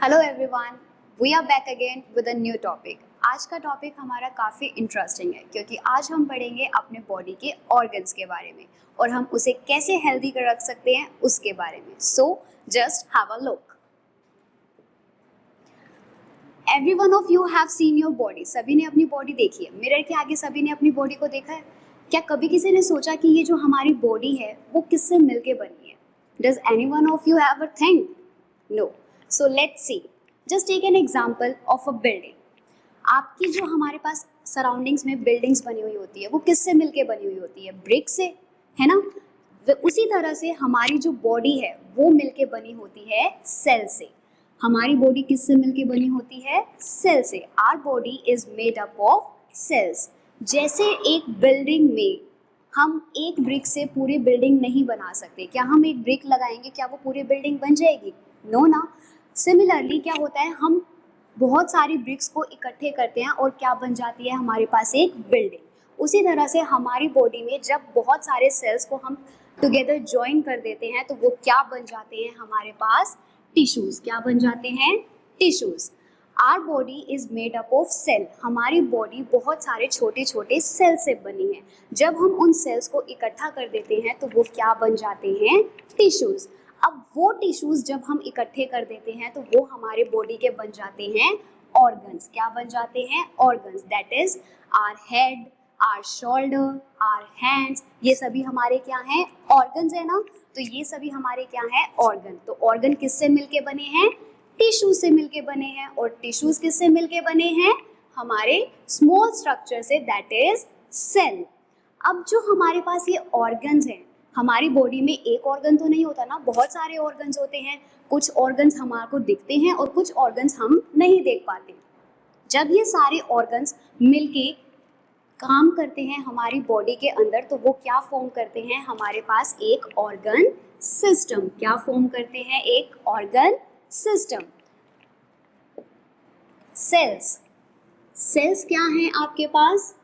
Hello everyone, we are back again with a new topic. आज का topic हमारा काफ़ी इंटरेस्टिंग है क्योंकि आज हम पढ़ेंगे अपने बॉडी के ऑर्गन्स के बारे में और हम उसे कैसे हेल्दी कर रख सकते हैं उसके बारे में। So just have a look. Every one of you have seen your body. सभी ने अपनी बॉडी देखी है। मिरर के आगे सभी ने अपनी बॉडी को देखा है। क्या कभी किसी ने सोचा कि ये जो हमारी बॉडी है वो किससे मिलके बनी है? Does any one of you have a think? No. So let's see. Just take an example of a building. आपकी जो हमारे पास सराउंडिंग्स में बिल्डिंग्स बनी हुई होती है वो किससे मिलके बनी हुई होती है? ब्रिक से, है ना? उसी तरह से हमारी जो बॉडी है वो मिलके बनी होती है सेल से। हमारी बॉडी किससे मिलके बनी होती है? सेल से। Our body is made up of cells. जैसे एक बिल्डिंग में हम एक ब्रिक से पूरी बिल्डिंग नहीं बना सकते। क्या हम एक ब्रिक लगाएंगे, क्या वो पूरी बिल्डिंग बन जाएगी? नो ना। सिमिलरली क्या होता है, हम बहुत सारी ब्रिक्स को इकट्ठे करते हैं और क्या बन जाती है हमारे पास? एक बिल्डिंग। उसी तरह से हमारी बॉडी में जब बहुत सारे सेल्स को हम टुगेदर ज्वाइन कर देते हैं तो वो क्या बन जाते हैं हमारे पास? टिश्यूज। क्या बन जाते हैं? Tissues. Our body is made up of cell. हमारी बॉडी बहुत सारे छोटे छोटे सेल से बनी है। जब हम उन सेल्स को इकट्ठा कर देते हैं तो वो क्या बन जाते हैं? टिश्यूज। अब वो टिश्यूज जब हम इकट्ठे कर देते हैं तो वो हमारे बॉडी के बन जाते हैं ऑर्गन्स। क्या बन जाते हैं? Organs. That is our head, our shoulder, our hands. ये सभी हमारे क्या हैं? ऑर्गन्स है ना। तो ये सभी हमारे क्या हैं? ऑर्गन। तो ऑर्गन किससे मिलके बने हैं? टिश्यू से मिलके बने हैं। और टिश्यूज किससे मिलके बने हैं? हमारे स्मॉल स्ट्रक्चर से, दैट इज सेल। अब जो हमारे पास ये ऑर्गन्स हैं, हमारी बॉडी में एक ऑर्गन तो नहीं होता ना, बहुत सारे ऑर्गन्स होते हैं। कुछ ऑर्गन्स हमारे को दिखते हैं और कुछ ऑर्गन्स हम नहीं देख पाते। जब ये सारे ऑर्गन्स मिलके काम करते हैं हमारी बॉडी के अंदर तो वो क्या फॉर्म करते हैं? हमारे पास एक ऑर्गन सिस्टम। क्या फॉर्म करते हैं? एक ऑर्गन सिस्टम। सेल्स। सेल्स क्या हैं आपके पास?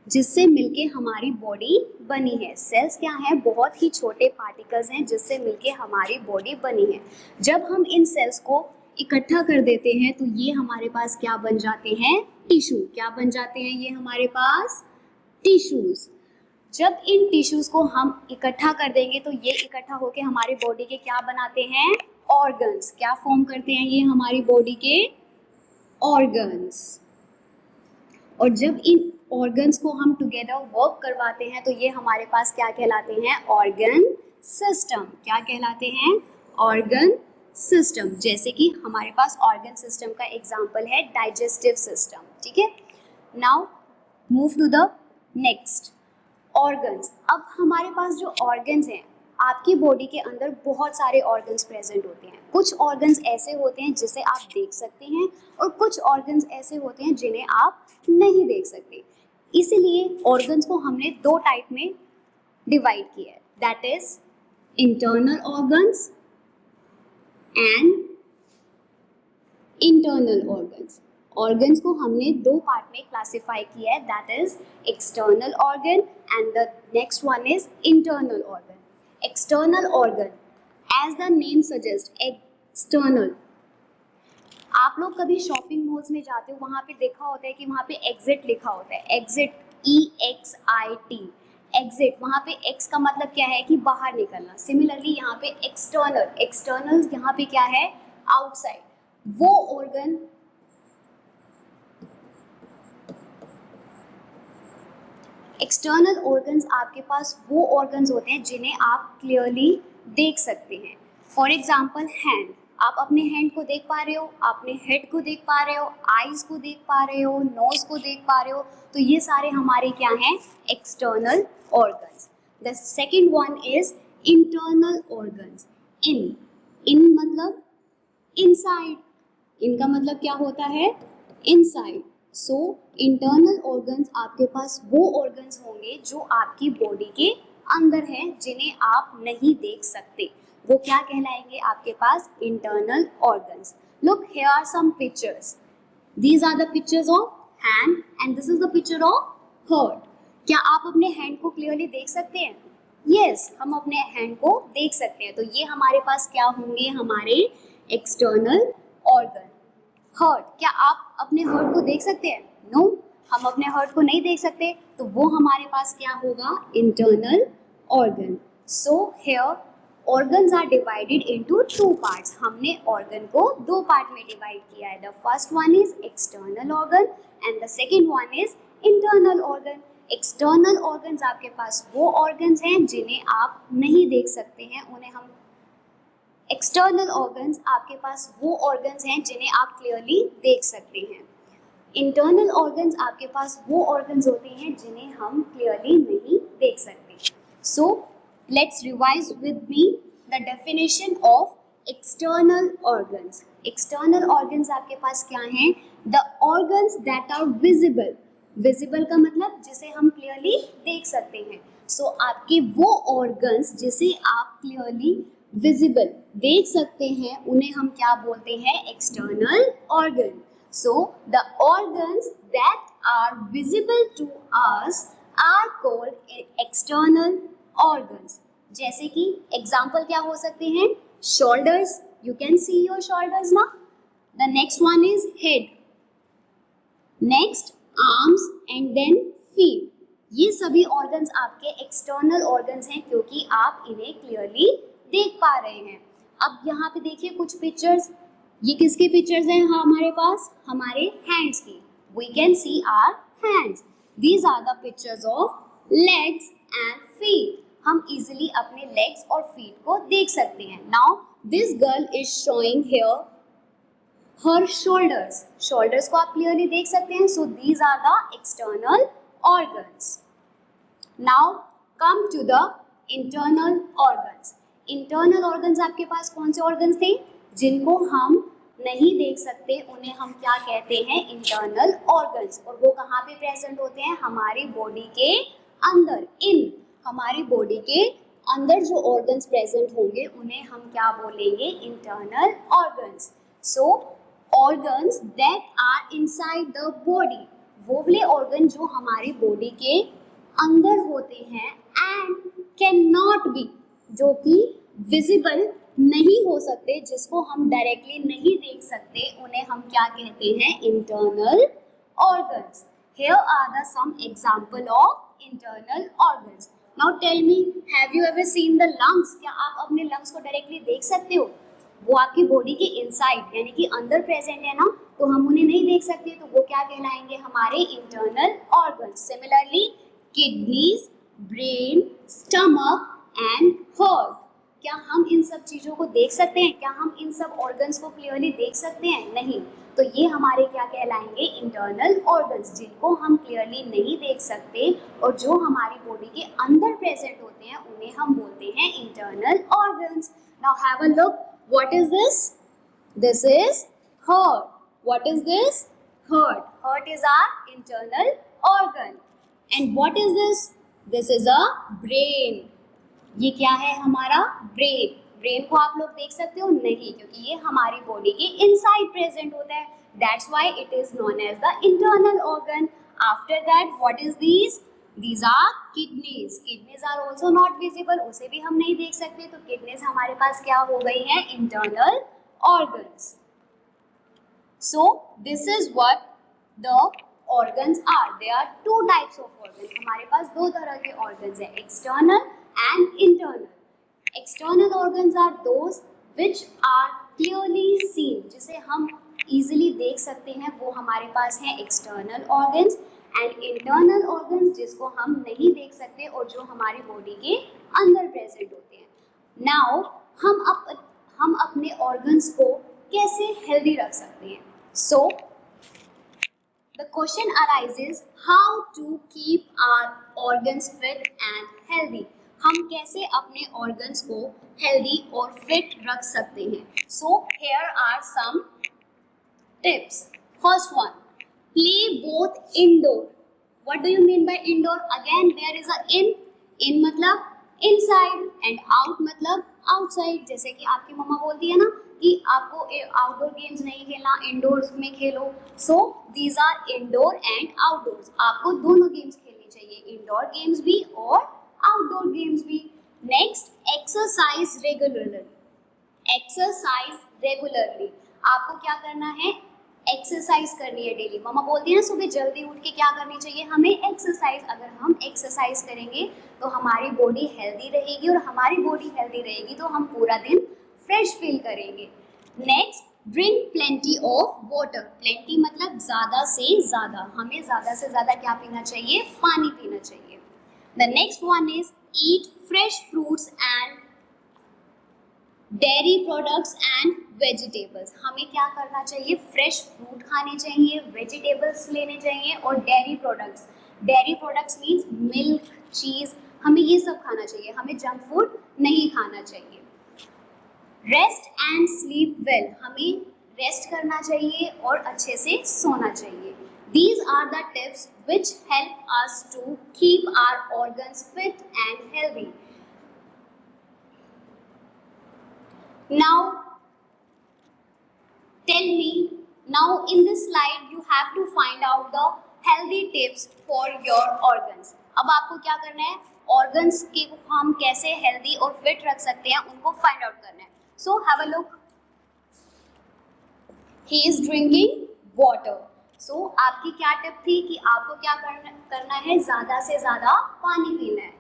जिससे मिलके हमारी बॉडी बनी है। सेल्स क्या है? बहुत ही छोटे पार्टिकल्स हैं जिससे मिलके हमारी बॉडी बनी है। जब हम इन सेल्स को इकट्ठा कर देते हैं तो ये हमारे पास क्या बन जाते हैं? टिश्यू। क्या बन जाते हैं ये हमारे पास? टिश्यूज। जब इन टिश्यूज को हम इकट्ठा कर देंगे तो ये इकट्ठा होके हमारी बॉडी के क्या बनाते हैं? ऑर्गन्स। क्या फॉर्म करते हैं ये हमारी बॉडी के? ऑर्गन्स। और जब इन ऑर्गन्स को हम टुगेदर वर्क करवाते हैं तो ये हमारे पास क्या कहलाते हैं? Organ system. क्या कहलाते हैं? Organ system. जैसे कि हमारे पास ऑर्गन सिस्टम का एग्जांपल है डाइजेस्टिव सिस्टम। ठीक है, now move to the next, organs. अब हमारे पास जो ऑर्गन्स हैं, आपकी बॉडी के अंदर बहुत सारे ऑर्गन्स प्रेजेंट होते हैं। कुछ ऑर्गन्स ऐसे होते हैं जिसे आप देख सकते हैं और कुछ ऑर्गन्स ऐसे होते हैं जिन्हें आप नहीं देख सकते। इसीलिए ऑर्गन्स को हमने दो टाइप में डिवाइड किया है, that is internal organs and internal organs. Organs को हमने दो पार्ट में क्लासिफाई किया है, that is external organ and the next one is internal organ. External organ, as the name suggest, external. आप लोग कभी शॉपिंग मॉल्स में जाते हो, वहाँ पे देखा होता है कि वहाँ पे एग्जिट लिखा होता है। Exit, EXIT, exit. वहाँ पे एक्स का मतलब क्या है? कि बाहर निकलना। सिमिलरली यहाँ पे एक्सटर्नल, एक्सटर्नल यहाँ पे क्या है? आउटसाइड। वो ऑर्गन एक्सटर्नल ऑर्गन्स आपके पास वो ऑर्गन्स होते हैं जिन्हें आप क्लियरली देख सकते हैं। For example hand. आप अपने हैंड को देख पा रहे हो, अपने हेड को देख पा रहे हो, आईज को देख पा रहे हो, नोज को देख पा रहे हो। तो ये सारे हमारे क्या हैं? External organs. The second one is internal organs. In मतलब इनसाइड। इनका मतलब क्या होता है? इनसाइड। सो इंटरनल ऑर्गन्स आपके पास वो ऑर्गन्स होंगे जो आपकी बॉडी के अंदर हैं जिन्हें आप नहीं देख सकते। वो क्या कहलाएंगे आपके पास? Internal organs. Look, here are some pictures. These are the pictures of hand and this is the picture of heart. क्या आप अपने हैंड को क्लियरली देख सकते हैं? यस, हम अपने हैंड को देख सकते हैं। तो ये हमारे पास क्या होंगे? हमारे एक्सटर्नल ऑर्गन। हर्ट, क्या आप अपने हर्ट को देख सकते हैं? नो, हम अपने हर्ट को नहीं देख सकते, तो वो हमारे पास क्या होगा? Internal organ. So here organs are divided into two parts. हमने ऑर्गन को दो पार्ट में डिवाइड किया है। The first one is external organ and the second one is internal organ. External organs आपके पास वो ऑर्गन्स हैं जिन्हें आप नहीं देख सकते हैं, उन्हें हम एक्सटर्नल ऑर्गन्स आपके पास वो ऑर्गन्स हैं जिन्हें आप क्लियरली देख सकते हैं। इंटरनल ऑर्गन्स आपके पास वो ऑर्गन्स होते हैं जिन्हें हम क्लियरली नहीं देख सकते। So let's revise with me the definition of external organs. External organs आपके पास क्या हैं? The organs that are visible. Visible का मतलब जिसे हम क्लियरली देख सकते हैं। सो आपके वो ऑर्गन्स जिसे आप क्लियरली विजिबल देख सकते हैं उन्हें हम क्या बोलते हैं? External organ. So the organs that are visible to us are called external organs. जैसे कि एग्जाम्पल क्या हो सकते हैं? Shoulders, you can see your shoulders ना। The next one is head, next arms and then feet. ये सभी organs आपके एक्सटर्नल ऑर्गन्स हैं क्योंकि आप इन्हें क्लियरली देख पा रहे हैं। अब यहाँ पे देखिए कुछ पिक्चर्स, ये किसके पिक्चर्स हैं हमारे पास? हमारे हैंड्स की। We can see our hands. These are the pictures of legs and feet. हम इजिली अपने लेग्स और फीट को देख सकते हैं। Now this girl is showing here her shoulders. Shoulders को आप क्लियरली देख सकते हैं। So these are the external organs. Now come to the internal organs. Internal organs आपके पास कौन से ऑर्गन्स थे? जिनको हम नहीं देख सकते उन्हें हम क्या कहते हैं? Internal organs. और वो कहाँ पे प्रेजेंट होते हैं? हमारी बॉडी के अंदर। इन हमारी बॉडी के अंदर जो ऑर्गन्स प्रेजेंट होंगे उन्हें हम क्या बोलेंगे? Internal organs. So organs that are inside the body, वो वाले ऑर्गन जो हमारी बॉडी के अंदर होते हैं एंड कैन नॉट बी, जो कि विजिबल नहीं हो सकते, जिसको हम डायरेक्टली नहीं देख सकते, उन्हें हम क्या कहते हैं? Internal organs. Here are the some example of internal organs. Now tell me, have you ever seen the lungs? क्या आप अपने लंग्स को डायरेक्टली देख सकते हो? वो आपकी बॉडी के इनसाइड यानी कि अंदर प्रेजेंट है ना, तो हम उन्हें नहीं देख सकते, तो वो क्या कहलाएंगे? हमारे internal organs. Similarly kidneys, brain, stomach and heart, क्या हम इन सब चीज़ों को देख सकते हैं? क्या हम इन सब ऑर्गन्स को क्लियरली देख सकते हैं? नहीं। तो ये हमारे क्या कहलाएंगे? इंटरनल ऑर्गन्स, जिनको हम क्लियरली नहीं देख सकते और जो हमारी बॉडी के अंदर प्रेजेंट होते हैं उन्हें हम बोलते हैं internal organs. Now have a look, what is this? This is heart. What is this? Heart. Heart is our internal organ. And what is this? This is a brain. ये क्या है? हमारा ब्रेन। ब्रेन को आप लोग देख सकते हो? नहीं, क्योंकि ये हमारी बॉडी के इनसाइड प्रेजेंट होता है। That's why it is known as the internal organ. After that what is these? These are kidneys. Kidneys are also not visible, उसे भी हम नहीं देख सकते, तो किडनीज हमारे पास क्या हो गई है? Internal organs. So this is what the organs are. They are two types of organs. हमारे पास दो तरह के ऑर्गन्स है, external and internal. External organs are those which are clearly seen, जिसे हम easily देख सकते हैं, वो हमारे पास हैं external organs, and internal organs जिसको हम नहीं देख सकते और जो हमारी बॉडी के अंदर प्रेजेंट होते हैं। Now हम अपने organs को कैसे healthy रख सकते हैं? So the question arises, how to keep our organs fit and healthy? हम कैसे अपने ऑर्गन्स को हेल्दी और फिट रख सकते हैं? So here are some tips. First one, play both indoor. What do you mean by indoor? Again there is a in मतलब inside and out मतलब आउटसाइड। जैसे कि आपकी मम्मा बोलती है ना कि आपको आउटडोर गेम्स नहीं खेलना, इंडोर्स में खेलो। So these are indoor and outdoors. आपको दोनों गेम्स खेलनी चाहिए, इंडोर गेम्स भी और आउटडोर गेम्स भी। Next, exercise regularly. Exercise regularly, आपको क्या करना है, एक्सरसाइज करनी है डेली। मम्मा बोलती है ना सुबह जल्दी उठ के क्या करनी चाहिए, हमें एक्सरसाइज। अगर हम एक्सरसाइज करेंगे तो हमारी बॉडी हेल्दी रहेगी, और हमारी बॉडी हेल्दी रहेगी तो हम पूरा दिन फ्रेश फील करेंगे। Next, drink plenty of water. Plenty मतलब ज़्यादा से ज़्यादा, हमें ज़्यादा से ज़्यादा क्या पीना चाहिए, पानी पीना चाहिए। The next one is eat fresh fruits and dairy products and vegetables. हमें क्या करना चाहिए, फ्रेश फ्रूट खाने चाहिए, वेजिटेबल्स लेने चाहिए, और dairy products. Dairy products means milk, cheese, हमें ये सब खाना चाहिए, हमें जंक फूड नहीं खाना चाहिए। रेस्ट एंड स्लीप वेल, हमें रेस्ट करना चाहिए और अच्छे से सोना चाहिए। These are the tips which help us to keep our organs fit and healthy. Now, tell me, now in this slide you have to find out the healthy tips for your organs. अब आपको क्या करना है, organs के हम कैसे healthy और fit रख सकते हैं उनको find out करना है. So have a look. He is drinking water. So आपकी क्या टिप थी कि आपको क्या करना है, ज़्यादा से ज़्यादा पानी पीना है.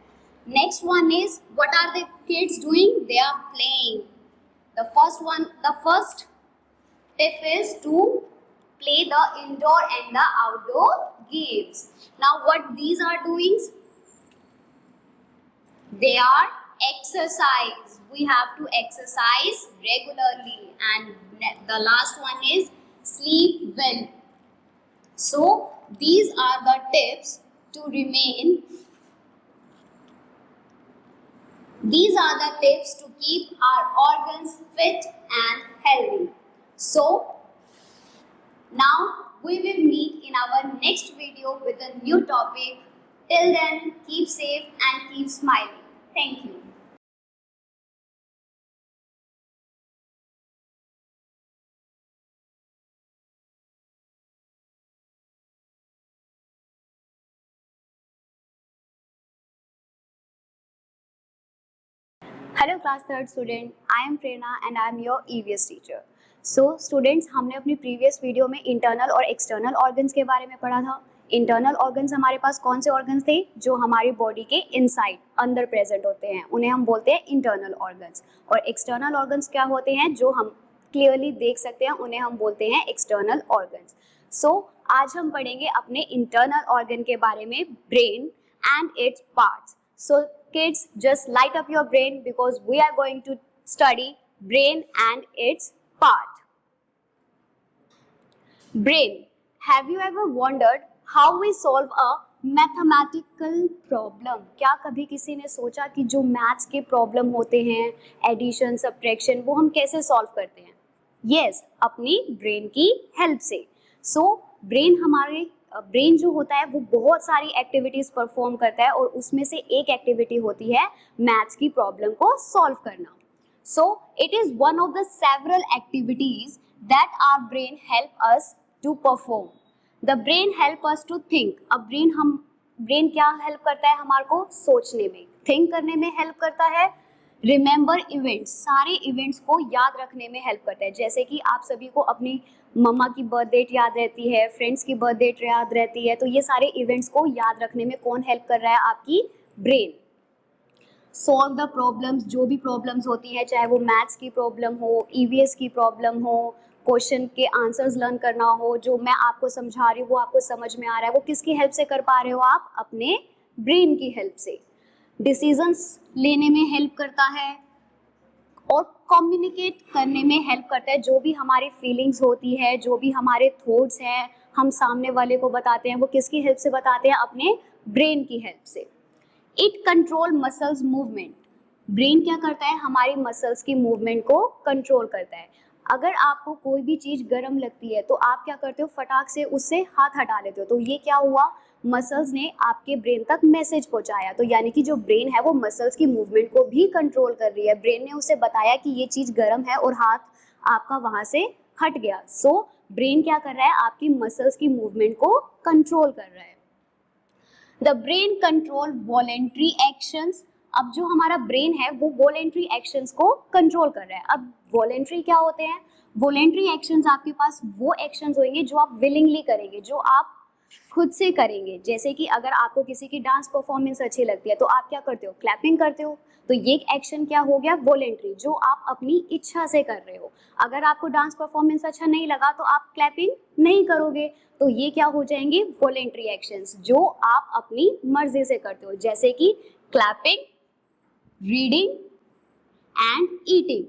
Next one is, what are the kids doing? They are playing. The first tip is to play the indoor and the outdoor games. Now what these are doing? They are exercise. We have to exercise regularly. And the last one is sleep well. So these are the tips to remain. These are the tips to keep our organs fit and healthy. So now we will meet in our next video with a new topic. Till then, keep safe and keep smiling. Thank you. Hello class third student, I am Prerna and I am your EVS teacher. So students, हमने अपनी previous video में internal और external organs के बारे में पढ़ा था. Internal organs हमारे पास कौन से ऑर्गन्स थे, जो हमारी बॉडी के इनसाइड अंदर प्रेजेंट होते हैं, उन्हें हम बोलते हैं इंटरनल ऑर्गन्स. और एक्सटर्नल ऑर्गन्स क्या होते हैं, जो हम क्लियरली देख सकते हैं, उन्हें हम बोलते हैं एक्सटर्नल ऑर्गन्स. सो आज हम पढ़ेंगे अपने इंटरनल ऑर्गन के बारे में, brain and its parts. So kids, just light up your brain because we are going to study brain and its part. Brain. Have you ever wondered how we solve a mathematical problem? क्या कभी किसी ने सोचा कि जो maths के problem होते हैं, एडिशन, सब्ट्रैक्शन, वो हम कैसे सॉल्व करते हैं? Yes, अपनी ब्रेन की हेल्प से. So ब्रेन जो होता है वो बहुत सारी एक्टिविटीज परफॉर्म करता है, और उसमें से एक एक्टिविटी होती है मैथ्स की प्रॉब्लम को सॉल्व करना. So it is one of the several activities that our brain help us to perform. The brain help us to think. अब ब्रेन क्या हेल्प करता है हमारे को, सोचने में, थिंक करने में हेल्प करता है. रिमेंबर इवेंट्स, सारे इवेंट्स को याद रखने में हेल्प करता है. जैसे कि आप सभी को अपनी मम्मा की बर्थ डेट याद रहती है, फ्रेंड्स की बर्थ डेट याद रहती है, तो ये सारे इवेंट्स को याद रखने में कौन हेल्प कर रहा है, आपकी ब्रेन. सॉल्व द प्रॉब्लम्स, जो भी प्रॉब्लम्स होती है, चाहे वो मैथ्स की प्रॉब्लम हो, EVS की प्रॉब्लम हो, क्वेश्चन के आंसर्स लर्न करना हो, जो मैं आपको समझा रही हूँ वो आपको समझ में आ रहा है, वो किसकी हेल्प से कर पा रहे हो आप, अपने ब्रेन की हेल्प से. डिसीजंस लेने में हेल्प करता है और कम्युनिकेट करने में हेल्प करता है. जो भी हमारी फीलिंग्स होती है, जो भी हमारे थॉट्स हैं, हम सामने वाले को बताते हैं, वो किसकी हेल्प से बताते हैं, अपने ब्रेन की हेल्प से. It control muscles movement. Brain क्या करता है, हमारी मसल्स की मूवमेंट को कंट्रोल करता है. अगर आपको कोई भी चीज़ गर्म लगती है तो आप क्या करते हो, फटाक से उससे हाथ हटा लेते हो. तो ये क्या हुआ, मसल्स ने आपके ब्रेन तक मैसेज पहुंचाया. तो यानी कि जो ब्रेन है वो मसल्स की मूवमेंट को भी कंट्रोल कर रही है. ब्रेन ने उसे बताया कि ये चीज़ गर्म है और हाथ आपका वहाँ से हट गया. सो ब्रेन क्या कर रहा है, आपकी मसल्स की मूवमेंट को कंट्रोल कर रहा है. The brain control voluntary actions अब जो हमारा ब्रेन है वो वॉलेंट्री एक्शंस को कंट्रोल कर रहा है। अब वॉलेंट्री क्या होते हैं? वॉलेंट्री एक्शंस आपके पास वो एक्शंस होंगे जो आप विलिंगली करेंगे, जो आप खुद से करेंगे। जैसे कि अगर आपको किसी की डांस परफॉर्मेंस अच्छी लगती है तो आप क्या करते हो? क्लैपिंग करते हो। तो ये एक्शन क्या हो गया? वॉलेंट्री, जो आप अपनी इच्छा से कर रहे हो। अगर आपको डांस परफॉर्मेंस अच्छा नहीं लगा तो आप क्लैपिंग नहीं करोगे। तो ये क्या हो जाएंगे? वॉलेंट्री एक्शंस, जो आप अपनी मर्जी से करते हो, जैसे कि क्लैपिंग, रीडिंग एंड ईटिंग।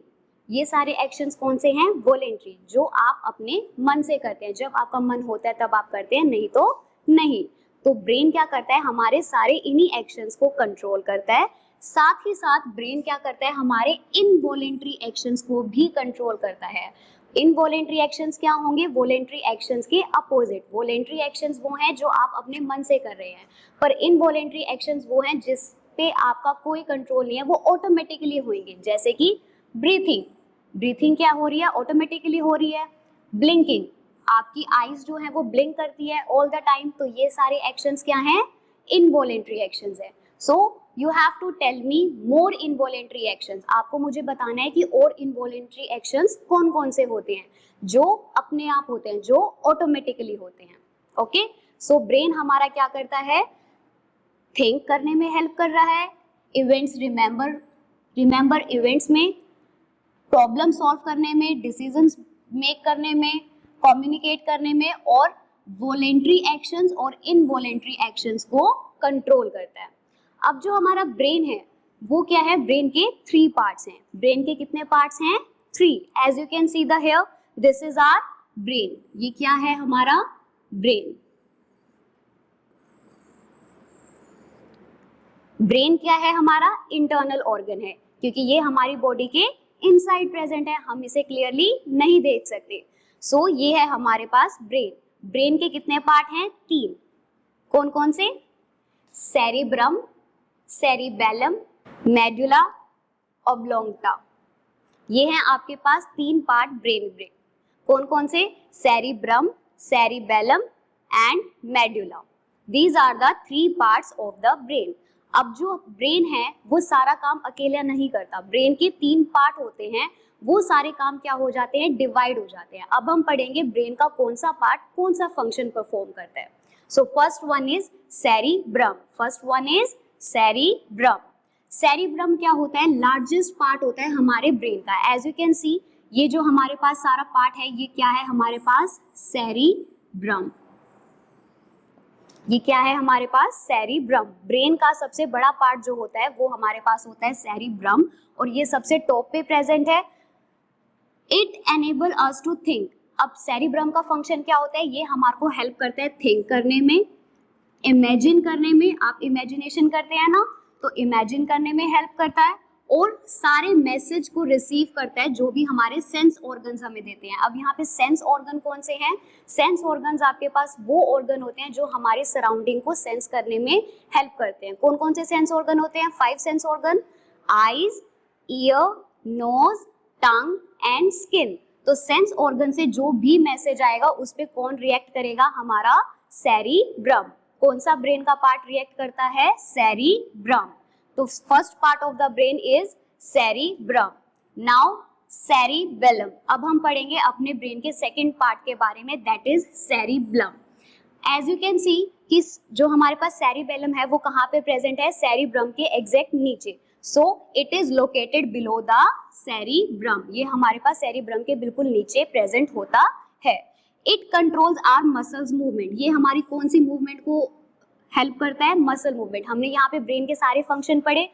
ये सारे एक्शंस कौन से हैं? वॉलेंट्री, जो आप अपने मन से करते हैं। जब आपका मन होता है तब आप करते हैं, नहीं तो नहीं। तो ब्रेन क्या करता है? हमारे सारे इन्हीं एक्शंस को कंट्रोल करता है। साथ ही साथ ब्रेन क्या करता है? हमारे इनवॉलेंट्री एक्शंस को भी कंट्रोल करता है। इनवॉलेंट्री एक्शंस क्या होंगे? वॉलेंट्री एक्शंस के अपोजिट। वॉलेंट्री एक्शंस वो हैं जो आप अपने मन से कर रहे हैं, पर इनवॉलेंट्री एक्शंस वो हैं जिस पे आपका कोई कंट्रोल नहीं है, वो ऑटोमेटिकली होंगे। जैसे कि ब्रीथिंग, ब्रीथिंग क्या हो रही है? ऑटोमेटिकली हो रही है। ब्लिंकिंग, आपकी आईज जो है वो ब्लिंक करती है ऑल द टाइम। तो ये सारे एक्शंस क्या हैं? इनवॉलेंट्री एक्शंस है। So you have to tell me more involuntary actions. आपको मुझे बताना है कि और इनवॉलेंट्री एक्शंस कौन कौन से होते हैं, जो अपने आप होते हैं, जो ऑटोमेटिकली होते हैं। ओके, सो ब्रेन हमारा क्या करता है? थिंक करने में हेल्प कर रहा है, इवेंट्स रिमेंबर इवेंट्स में, प्रॉब्लम सॉल्व करने में, डिसीजंस मेक करने में, कम्युनिकेट करने में, और वॉलेंट्री एक्शंस और इनवॉलेंट्री एक्शंस को कंट्रोल करता है। अब जो हमारा ब्रेन है वो क्या है? ब्रेन के 3 पार्ट्स हैं। ब्रेन के कितने पार्ट्स हैं? 3। As you can see the here, this is our brain. ये क्या है? हमारा ब्रेन। ब्रेन क्या है? हमारा इंटरनल ऑर्गन है, क्योंकि ये हमारी बॉडी के इनसाइड प्रेजेंट है, हम इसे क्लियरली नहीं देख सकते। सो ये है हमारे पास ब्रेन। ब्रेन के कितने पार्ट हैं? 3। कौन कौन से? Cerebrum, cerebellum, medulla oblongata. ये हैं आपके पास 3 पार्ट ब्रेन के। कौन कौन से? Cerebrum, cerebellum and medulla. These are the 3 parts of the brain. अब जो ब्रेन है वो सारा काम अकेला नहीं करता। ब्रेन के 3 पार्ट होते हैं, वो सारे काम क्या हो जाते हैं? डिवाइड हो जाते हैं। अब हम पढ़ेंगे ब्रेन का कौन सा पार्ट कौन सा फंक्शन परफॉर्म करता है। So first one is cerebrum. First one is cerebrum. Cerebrum क्या होता है? लार्जेस्ट पार्ट होता है हमारे ब्रेन का। एज यू कैन सी, ये जो हमारे पास सारा पार्ट है ये क्या है? हमारे पास सेरिब्रम। ये क्या है हमारे पास? सेरिब्रम। ब्रेन का सबसे बड़ा पार्ट जो होता है वो हमारे पास होता है सेरिब्रम, और ये सबसे टॉप पे प्रेजेंट है। It enable us to think. अब सेरिब्रम का फंक्शन क्या होता है? ये हमारे को हेल्प करता है थिंक करने में, इमेजिन करने में। आप इमेजिनेशन करते हैं ना, तो इमेजिन करने में हेल्प करता है, और सारे मैसेज को रिसीव करता है जो भी हमारे सेंस ऑर्गन्स हमें देते हैं। अब यहाँ पे सेंस ऑर्गन कौन से हैं? सेंस ऑर्गन्स आपके पास वो ऑर्गन होते हैं जो हमारे सराउंडिंग को सेंस करने में हेल्प करते हैं। कौन कौन से सेंस ऑर्गन होते हैं? 5 sense organ, eyes, ear, nose, tongue and skin. तो सेंस ऑर्गन से जो भी मैसेज आएगा उस पे कौन रिएक्ट करेगा? हमारा सेरिब्रम। कौन सा ब्रेन का पार्ट रिएक्ट करता है? सेरिब्रम। तो first part of the brain is cerebrum. Now cerebellum. अब हम पढ़ेंगे अपने ब्रेन के सेकंड पार्ट के बारे में, that is cerebellum. As you can see कि जो हमारे पास सेरिबेलम है वो कहाँ पे प्रेजेंट है? सेरिब्रम के एग्जैक्ट नीचे। सो it is located below the cerebrum. ये हमारे पास सेरिब्रम के बिल्कुल नीचे प्रेजेंट होता है। It controls our muscles movement. ये हमारी कौन सी मूवमेंट को हेल्प करता है? Muscle movement. हमने यहाँ पे ब्रेन के सारे फंक्शन पढ़े,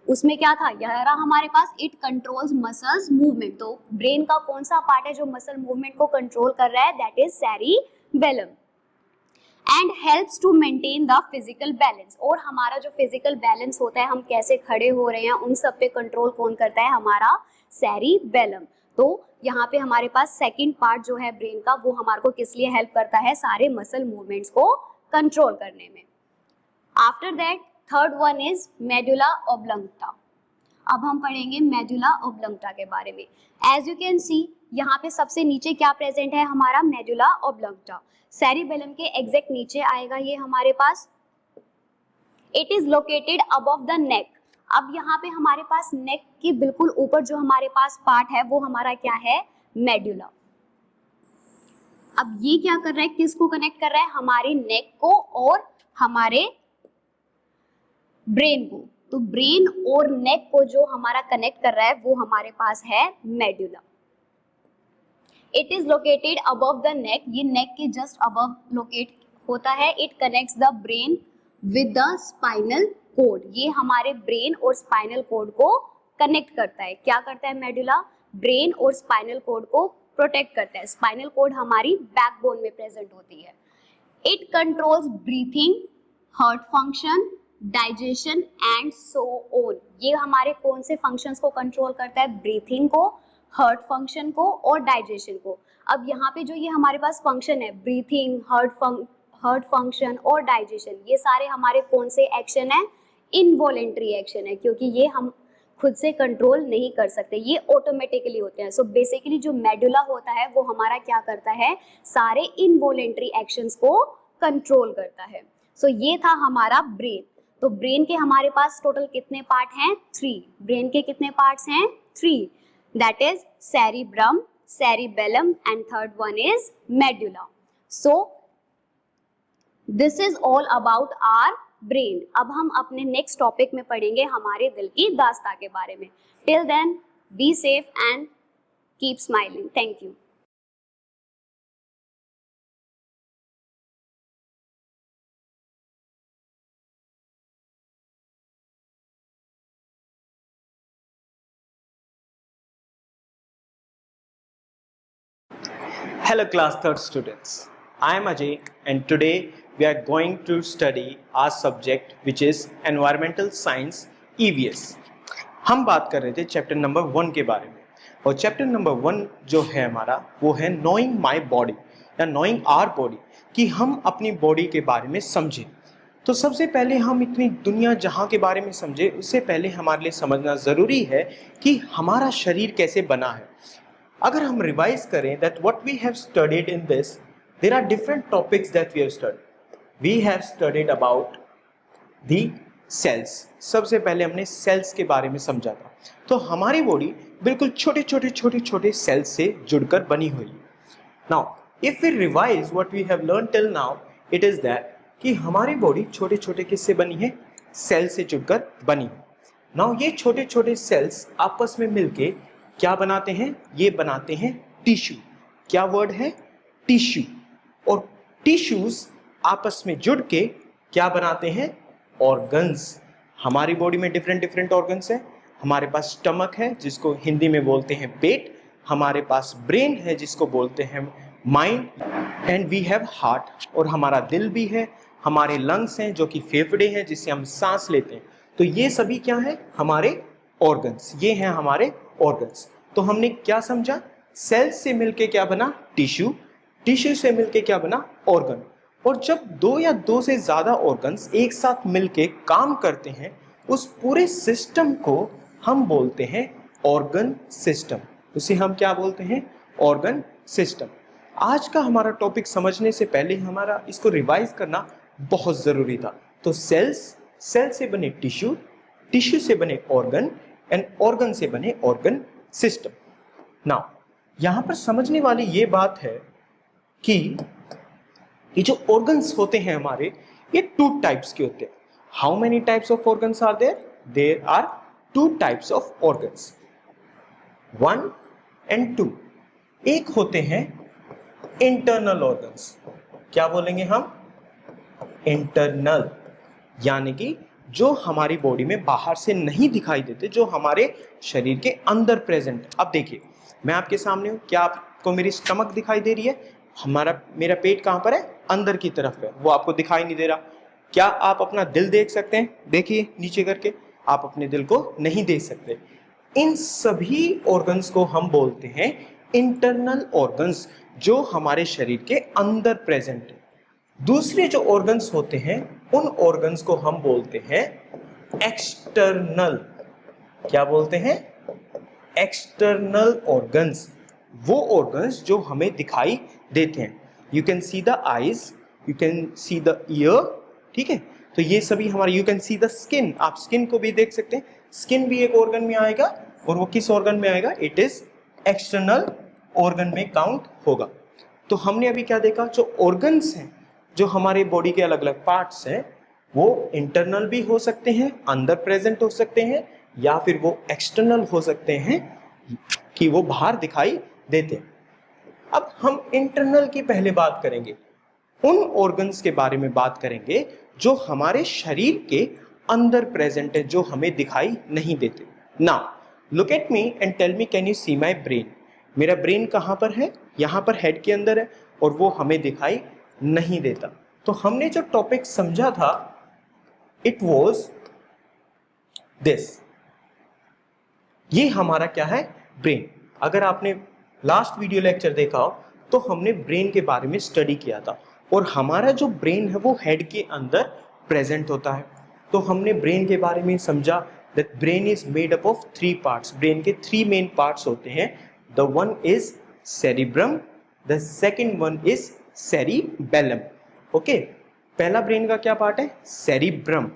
उसमें क्या था? यह रहा हमारे पास, इट कंट्रोल्स मसल्स मूवमेंट। तो ब्रेन का कौन सा पार्ट है जो मसल मूवमेंट को कंट्रोल कर रहा है? That is cerebellum. And helps to maintain the physical balance. और हमारा जो फिजिकल बैलेंस होता है, हम कैसे खड़े हो रहे हैं, उन सब पे कंट्रोल कौन करता है? हमारा सेरिबेलम। तो यहाँ पे हमारे पास सेकंड पार्ट जो है ब्रेन का, वो हमारे को किस लिए हेल्प करता है? सारे मसल मूवमेंट्स को कंट्रोल करने में। After that third one is medulla oblongata. अब हम पढ़ेंगे मेडुला ऑब्लोंगटा के बारे में। एज यू कैन सी, यहाँ पे सबसे नीचे क्या प्रेजेंट है? हमारा मेडुला ऑब्लोंगटा। सेरिबेलम के एग्जैक्ट नीचे आएगा ये हमारे पास। It is located above the neck. अब यहाँ पे हमारे पास नेक के बिल्कुल ऊपर जो हमारे पास पार्ट है वो हमारा क्या है, मेडुला। अब ये क्या कर रहा है, किसको कनेक्ट कर रहा है, हमारे नेक को और हमारे ब्रेन को। तो ब्रेन और नेक को जो हमारा कनेक्ट कर रहा है वो हमारे पास है medulla. It is located above the नेक, ये नेक के जस्ट अबव लोकेट होता है। It connects the brain with the spinal cord, ये हमारे ब्रेन और स्पाइनल कोड को कनेक्ट करता है। क्या करता है मेडुला, ब्रेन और स्पाइनल कोड को प्रोटेक्ट करता है। स्पाइनल कोड हमारी बैकबोन में प्रेजेंट होती है। It controls breathing, heart function, digestion and so on. ये हमारे कौन से फंक्शंस को कंट्रोल करता है, ब्रीथिंग को, हार्ट फंक्शन को और डाइजेशन को। अब यहाँ पे जो ये हमारे पास फंक्शन है, ब्रीथिंग, हार्ट फंक्शन और डाइजेशन, ये सारे हमारे कौन से एक्शन है, इनवॉलेंट्री एक्शन है, क्योंकि ये हम खुद से कंट्रोल नहीं कर सकते, ये ऑटोमेटिकली होते हैं। सो बेसिकली जो मेडुला होता है वो हमारा क्या करता है, सारे इनवॉलेंट्री एक्शंस को कंट्रोल करता है। सो ये था हमारा ब्रेन। तो ब्रेन के हमारे पास टोटल कितने पार्ट हैं, 3। ब्रेन के कितने पार्ट्स हैं, 3, that is cerebrum, cerebellum and third one is medulla. So this is all about our brain. अब हम अपने नेक्स्ट टॉपिक में पढ़ेंगे हमारे दिल की दास्तां के बारे में। Till then, be safe and keep smiling. Thank you. Hello class 3rd students, I am Ajay and today we are going to study our subject which is Environmental Science EVS. हम बात कर रहे थे चैप्टर नंबर 1 के बारे में और chapter number 1 जो है हमारा वो है नोइंग माई बॉडी या नोइंग आवर बॉडी, कि हम अपनी बॉडी के बारे में समझें। तो सबसे पहले हम इतनी दुनिया जहाँ के बारे में समझे उससे पहले हमारे लिए समझना ज़रूरी है कि हमारा शरीर कैसे बना है। अगर हम रिवाइज करें that what we have studied in this, there are different topics that we have studied. We have studied about the cells. सबसे पहले हमने सेल्स के बारे में समझा था। तो हमारी बॉडी बिल्कुल छोटे छोटे सेल्स से जुड़कर बनी हुई है। Now, if we revise what we have learned till now, it is that कि हमारी बॉडी छोटे छोटे किससे बनी है, सेल से जुड़कर बनी है। Now ये छोटे छोटे सेल्स आपस में मिलके क्या बनाते हैं, ये बनाते हैं टिश्यू। क्या वर्ड है, टिश्यू। और टिश्यूज आपस में जुड़ के क्या बनाते हैं, ऑर्गन्स। हमारी बॉडी में डिफरेंट ऑर्गन्स है। हमारे पास स्टमक है जिसको हिंदी में बोलते हैं पेट, हमारे पास ब्रेन है जिसको बोलते हैं mind, and we have heart, और हमारा दिल भी है, हमारे लंग्स हैं जो कि फेफड़े हैं जिससे हम सांस लेते हैं। तो ये सभी क्या है, हमारे ऑर्गन्स, ये हैं हमारे ऑर्गन्स। तो हमने क्या समझा, सेल्स से मिलके क्या बना, टिश्यू, टिश्यू से मिलके क्या बना, ऑर्गन। और जब 2 या 2 से ज्यादा ऑर्गन्स एक साथ मिलके काम करते हैं उस पूरे सिस्टम को हम बोलते हैं ऑर्गन सिस्टम। उसे हम क्या बोलते हैं, ऑर्गन सिस्टम। आज का हमारा टॉपिक समझने से पहले हमारा इसको रिवाइज करना बहुत जरूरी था। तो सेल से बने टिश्यू, टिश्यू से बने ऑर्गन एंड ऑर्गन से बने ऑर्गन सिस्टम। नाउ यहां पर समझने वाली ये बात है कि ये जो ऑर्गन्स होते हैं हमारे, ये 2 टाइप्स के होते हैं। How many types of organs are there, there are 2 types of organs, 1 and 2। एक होते हैं इंटरनल ऑर्गन्स। क्या बोलेंगे हम, इंटरनल, यानी कि जो हमारी बॉडी में बाहर से नहीं दिखाई देते, जो हमारे शरीर के अंदर प्रेजेंट है। अब देखिए मैं आपके सामने हूँ, क्या आपको मेरी स्टमक दिखाई दे रही है, मेरा पेट कहाँ पर है, अंदर की तरफ है, वो आपको दिखाई नहीं दे रहा। क्या आप अपना दिल देख सकते हैं, देखिए नीचे करके, आप अपने दिल को नहीं देख सकते। इन सभी ऑर्गन्स को हम बोलते हैं इंटरनल ऑर्गन्स, जो हमारे शरीर के अंदर प्रेजेंट है। दूसरे जो ऑर्गन्स होते हैं उन ऑर्गन्स को हम बोलते हैं एक्सटर्नल। क्या बोलते हैं, एक्सटर्नल ऑर्गन्स, वो ऑर्गन्स जो हमें दिखाई देते हैं। You can see the eyes, you can see the year, ठीक है। तो ये सभी हमारे, you can see the skin, आप स्किन को भी देख सकते हैं, स्किन भी एक ऑर्गन में आएगा, और वो किस ऑर्गन में आएगा, इट इज एक्सटर्नल ऑर्गन में काउंट होगा। तो हमने अभी क्या देखा, जो ऑर्गन्स हैं, जो हमारे बॉडी के अलग अलग पार्ट्स हैं, वो इंटरनल भी हो सकते हैं, अंदर प्रेजेंट हो सकते हैं, या फिर वो एक्सटर्नल हो सकते हैं कि वो बाहर दिखाई देते हैं। अब हम इंटरनल की पहले बात करेंगे, उन ऑर्गन्स के बारे में बात करेंगे जो हमारे शरीर के अंदर प्रेजेंट है, जो हमें दिखाई नहीं देते। Now look at me and tell me, can you see my brain? मेरा ब्रेन कहाँ पर है? यहाँ पर हेड के अंदर है, और वो हमें दिखाई नहीं देता। तो हमने जो टॉपिक समझा था, इट वॉज दिस, ये हमारा क्या है, ब्रेन। अगर आपने लास्ट वीडियो लेक्चर देखा हो तो हमने ब्रेन के बारे में स्टडी किया था, और हमारा जो ब्रेन है वो हेड के अंदर प्रेजेंट होता है। तो हमने ब्रेन के बारे में समझा that brain is made up of 3 parts. Brain के 3 मेन पार्ट्स होते हैं। The one is cerebrum, the second one is cerebellum. Okay, पहला ब्रेन का क्या पार्ट है, सेरिब्रम,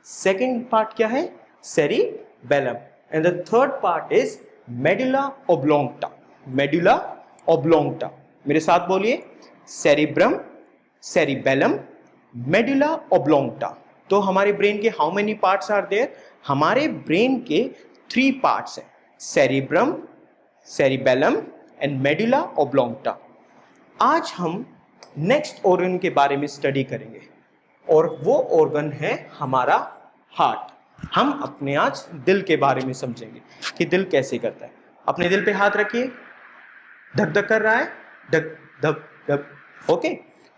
सेकंड पार्ट क्या है, cerebellum, and the third part is medulla oblongata. Medulla oblongata, मेरे साथ बोलिए, सेरिब्रम, सेरिबेलम, मेडुला ओब्लोंगटा। तो हमारे ब्रेन के how many parts are there? हमारे ब्रेन के 3 पार्ट्स हैं, cerebrum, cerebellum and medulla oblongata. आज हम नेक्स्ट ऑर्गन के बारे में स्टडी करेंगे, और वो ऑर्गन है हमारा हार्ट। हम अपने आज दिल के बारे में समझेंगे कि दिल कैसे करता है। अपने दिल पे हाथ रखिए, धक धक कर रहा है, धक धक धक, ओके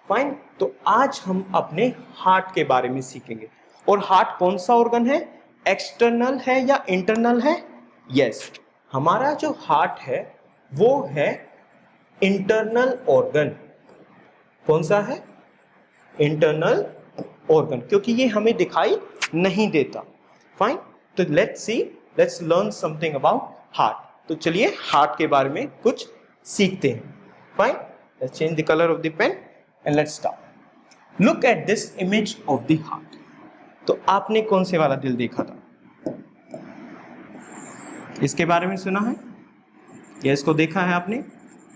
फाइन। तो आज हम अपने हार्ट के बारे में सीखेंगे। और हार्ट कौन सा ऑर्गन है, एक्सटर्नल है या इंटरनल है? यस, हमारा जो हार्ट है वो है इंटरनल ऑर्गन। कौन सा है, इंटरनल ऑर्गन, क्योंकि ये हमें दिखाई नहीं देता। फाइन, तो let's learn something about heart. तो चलिए हार्ट के बारे में कुछ सीखते हैं। Fine, let's change the colour of the pen and let's start. Look at this image of the heart. तो आपने कौन से वाला दिल देखा था? इसके बारे में सुना है या इसको देखा है आपने?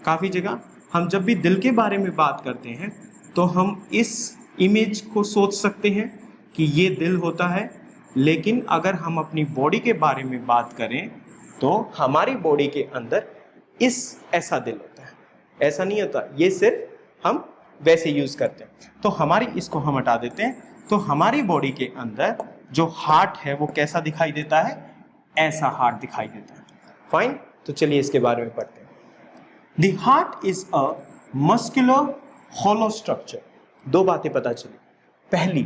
काफी जगह हम जब भी दिल के बारे में बात करते हैं तो हम इस इमेज को सोच सकते हैं कि ये दिल होता है, लेकिन अगर हम अपनी बॉडी के बारे में बात करें तो हमारी बॉडी के अंदर ऐसा दिल होता है। ऐसा नहीं होता, ये सिर्फ हम वैसे यूज करते हैं। तो हमारी, इसको हम हटा देते हैं। तो हमारी बॉडी के अंदर जो हार्ट है वो कैसा दिखाई देता है? ऐसा हार्ट दिखाई देता है। फाइन, तो चलिए इसके बारे में पढ़ते हैं। The heart is a muscular hollow structure. 2 बातें पता चली। पहली,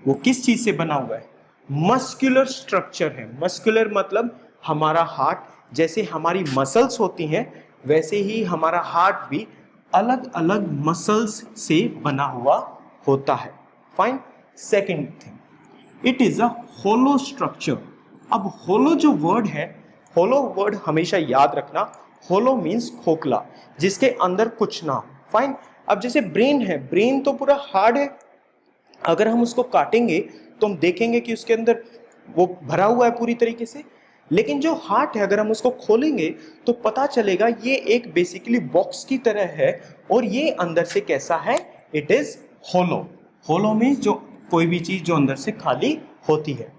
वो किस चीज से बना हुआ है? मस्कुलर स्ट्रक्चर है। मस्कुलर मतलब हमारा हार्ट, जैसे हमारी मसल्स होती हैं वैसे ही हमारा हार्ट भी अलग अलग मसल्स से बना हुआ होता है। Fine, second thing, it is a hollow structure. अब होलो जो वर्ड है, होलो वर्ड हमेशा याद रखना, होलो मीन्स खोखला, जिसके अंदर कुछ ना हो। फाइन, अब जैसे ब्रेन है, ब्रेन तो पूरा हार्ड है, अगर हम उसको काटेंगे तो हम देखेंगे कि उसके अंदर वो भरा हुआ है पूरी तरीके से। लेकिन जो हार्ट है, अगर हम उसको खोलेंगे तो पता चलेगा ये एक बेसिकली बॉक्स की तरह है, और ये अंदर से कैसा है? It is hollow. Hollow means जो कोई भी चीज जो अंदर से खाली होती है।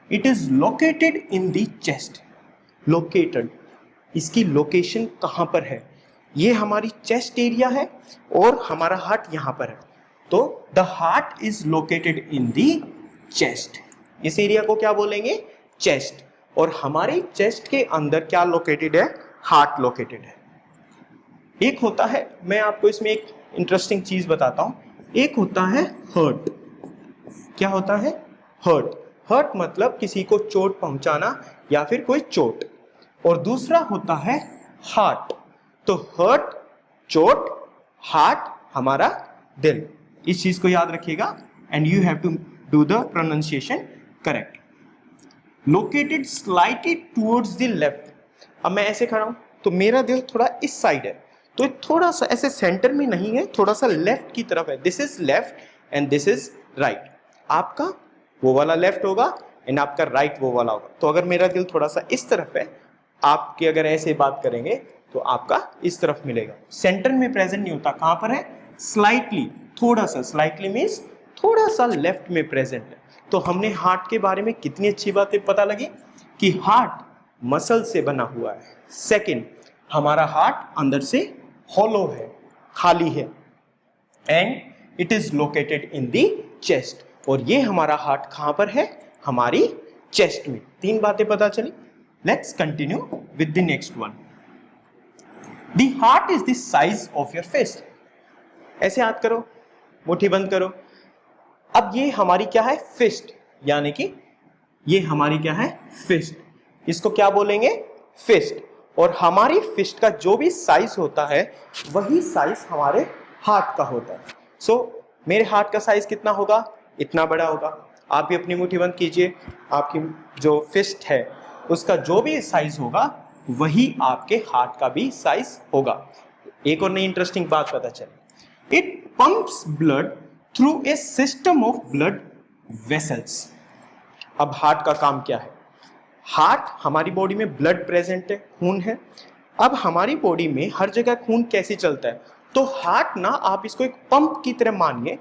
It is located in the chest. Located, इसकी लोकेशन कहाँ पर है? ये हमारी चेस्ट एरिया है और हमारा हार्ट यहाँ पर है। तो the heart is located in the chest. इस एरिया को क्या बोलेंगे? चेस्ट। और हमारी चेस्ट के अंदर क्या लोकेटेड है? हार्ट लोकेटेड है। एक होता है, मैं आपको इसमें एक इंटरेस्टिंग चीज बताता हूं, एक होता है हर्ट। क्या होता है? हर्ट। हर्ट मतलब किसी को चोट पहुंचाना या फिर कोई चोट। और दूसरा होता है हार्ट। तो हर्ट चोट, हार्ट हमारा दिल। इस चीज को याद रखिएगा and you have to do the pronunciation correct. Located slightly towards the left. अब मैं ऐसे खड़ा हूं तो मेरा दिल थोड़ा इस साइड है, तो थोड़ा सा ऐसे सेंटर में नहीं है, थोड़ा सा लेफ्ट की तरफ है। This is left and this is right. आपका वो वाला लेफ्ट होगा एंड आपका राइट वो वाला होगा। तो अगर मेरा दिल थोड़ा सा इस तरफ है, आपकी अगर ऐसे बात करेंगे तो आपका इस तरफ मिलेगा। सेंटर में प्रेजेंट नहीं होता, कहां पर है? स्लाइटली, थोड़ा सा, स्लाइटली मीन्स थोड़ा सा लेफ्ट में प्रेजेंट है। तो हमने हार्ट के बारे में कितनी अच्छी बातें पता लगी कि हार्ट मसल से बना हुआ है। सेकंड, हमारा हार्ट अंदर से हॉलो है, खाली है, and it is located in the chest. और ये हमारा हार्ट कहां पर है? हमारी चेस्ट में। 3 बातें पता चली। Let's continue with the next one. The heart is the size of your fist. ऐसे हाथ करो, मुट्ठी बंद करो। अब ये हमारी क्या है? फिस्ट, यानी कि ये हमारी क्या है? फिस्ट। इसको क्या बोलेंगे? फिस्ट। और हमारी फिस्ट का जो भी साइज होता है वही साइज हमारे हार्ट का होता है। सो मेरे हार्ट का साइज कितना होगा? इतना बड़ा होगा। आप भी अपनी मुट्ठी बंद कीजिए, आपकी जो फिस्ट है उसका जो भी साइज होगा वही आपके हार्ट का भी साइज होगा। एक और नई इंटरेस्टिंग बात पता चली, it pumps blood through a system of blood vessels. अब हार्ट का काम क्या है? हार्ट, हमारी बॉडी में ब्लड प्रेजेंट है, खून है। अब हमारी बॉडी में हर जगह खून कैसे चलता है? तो हार्ट ना, आप इसको एक पंप की तरह मानिए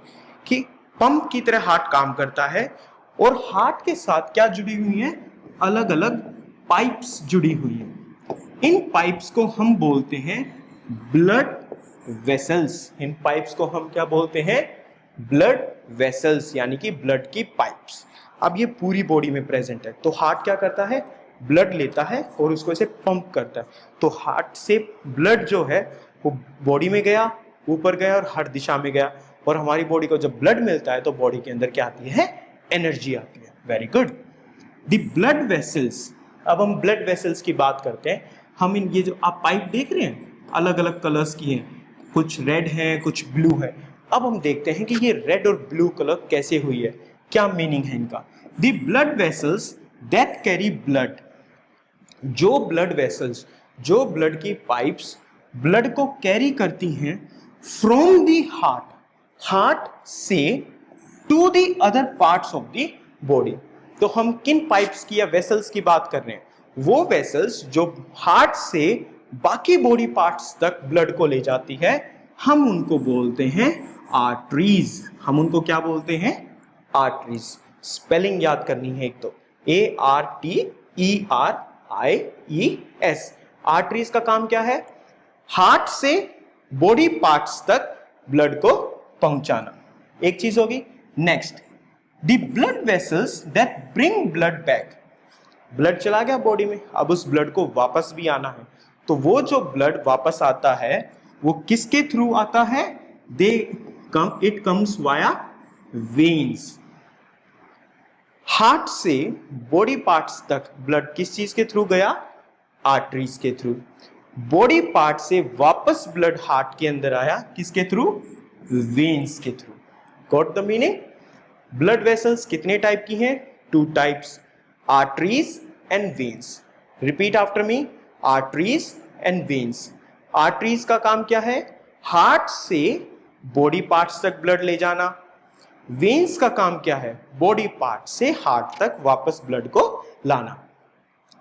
कि पंप की तरह हार्ट काम करता है। और हार्ट के साथ क्या जुड़ी हुई है? अलग अलग पाइप्स जुड़ी हुई है। इन पाइप्स को हम बोलते हैं ब्लड वेसल्स। इन पाइप्स को हम क्या बोलते हैं? ब्लड वेसल्स, यानी कि ब्लड की पाइप्स। अब ये पूरी बॉडी में प्रेजेंट है। तो हार्ट क्या करता है? ब्लड लेता है और उसको ऐसे पंप करता है। तो हार्ट से ब्लड जो है वो बॉडी में गया, ऊपर गया और हर दिशा में गया। और हमारी बॉडी को जब ब्लड मिलता है तो बॉडी के अंदर क्या आती है? एनर्जी आती है। Very good. The blood vessels. अब हम ब्लड वेसल्स की बात करते हैं। हम इन, ये जो आप पाइप देख रहे हैं, अलग अलग कलर्स की हैं, कुछ रेड है, कुछ ब्लू है। अब हम देखते हैं कि ये रेड और ब्लू कलर कैसे हुई है, क्या मीनिंग है इनका। The blood vessels that carry blood. जो ब्लड वेसल्स, जो ब्लड की पाइप्स ब्लड को कैरी करती हैं फ्रॉम द हार्ट, हार्ट से to the other parts of the body. तो हम किन पाइप्स की या वेसल्स की बात कर रहे हैं? वो वेसल्स जो हार्ट से बाकी बॉडी पार्ट्स तक ब्लड को ले जाती है, हम उनको बोलते हैं आर्टरीज। हम उनको क्या बोलते हैं? आर्टरीज। स्पेलिंग याद करनी है एक तो, ARTERIES। आर्टरीज का काम क्या है? हार्ट से बॉडी पार्ट्स तक ब्लड को पहुंचाना। एक चीज होगी। Next, the blood vessels that bring blood back. Blood चला गया बॉडी में, अब उस ब्लड को वापस भी आना है। तो वो जो ब्लड वापस आता है वो किसके थ्रू आता है? It comes via veins. Heart से बॉडी पार्ट्स तक ब्लड किस चीज के थ्रू गया? आर्टरीज के थ्रू। बॉडी पार्ट से वापस ब्लड हार्ट के अंदर आया, किसके थ्रू? वेन्स के through. Got the meaning? Blood vessels कितने टाइप की हैं? 2 types, arteries and veins. Repeat after me, arteries and veins. Arteries का काम क्या है? हार्ट से बॉडी पार्ट्स तक ब्लड ले जाना। वेन्स का काम क्या है? बॉडी पार्ट से हार्ट तक वापस ब्लड को लाना।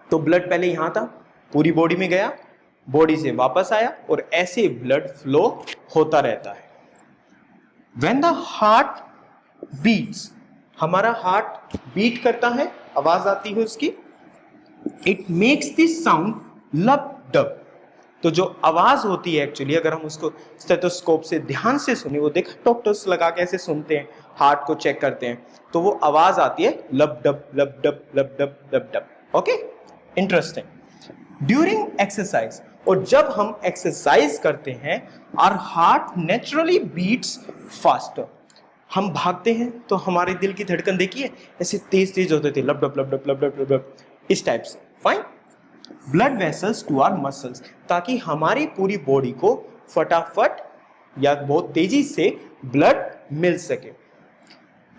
तो ब्लड पहले यहां था, पूरी बॉडी में गया, बॉडी से वापस आया और ऐसे ब्लड फ्लो होता रहता है। When the heart beats, हमारा हार्ट बीट करता है, आवाज आती है उसकी, इट मेक्स दिस साउंड लब डब। तो जो आवाज होती है एक्चुअली, अगर हम उसको स्टेथोस्कोप से ध्यान से सुने, वो देखा डॉक्टर्स लगा के ऐसे सुनते हैं, हार्ट को चेक करते हैं, तो वो आवाज आती है लब dub lub dub lub dub lub dub. Okay, interesting. During exercise, और जब हम एक्सरसाइज करते हैं, our heart naturally beats faster. हम भागते हैं तो हमारे दिल की धड़कन देखिए ऐसे तेज तेज होते थे, लब dub lub dub lub dub lub dub, इस टाइप से। Fine. Blood vessels to our muscles, ताकि हमारी पूरी बॉडी को फटाफट या बहुत तेजी से ब्लड मिल सके।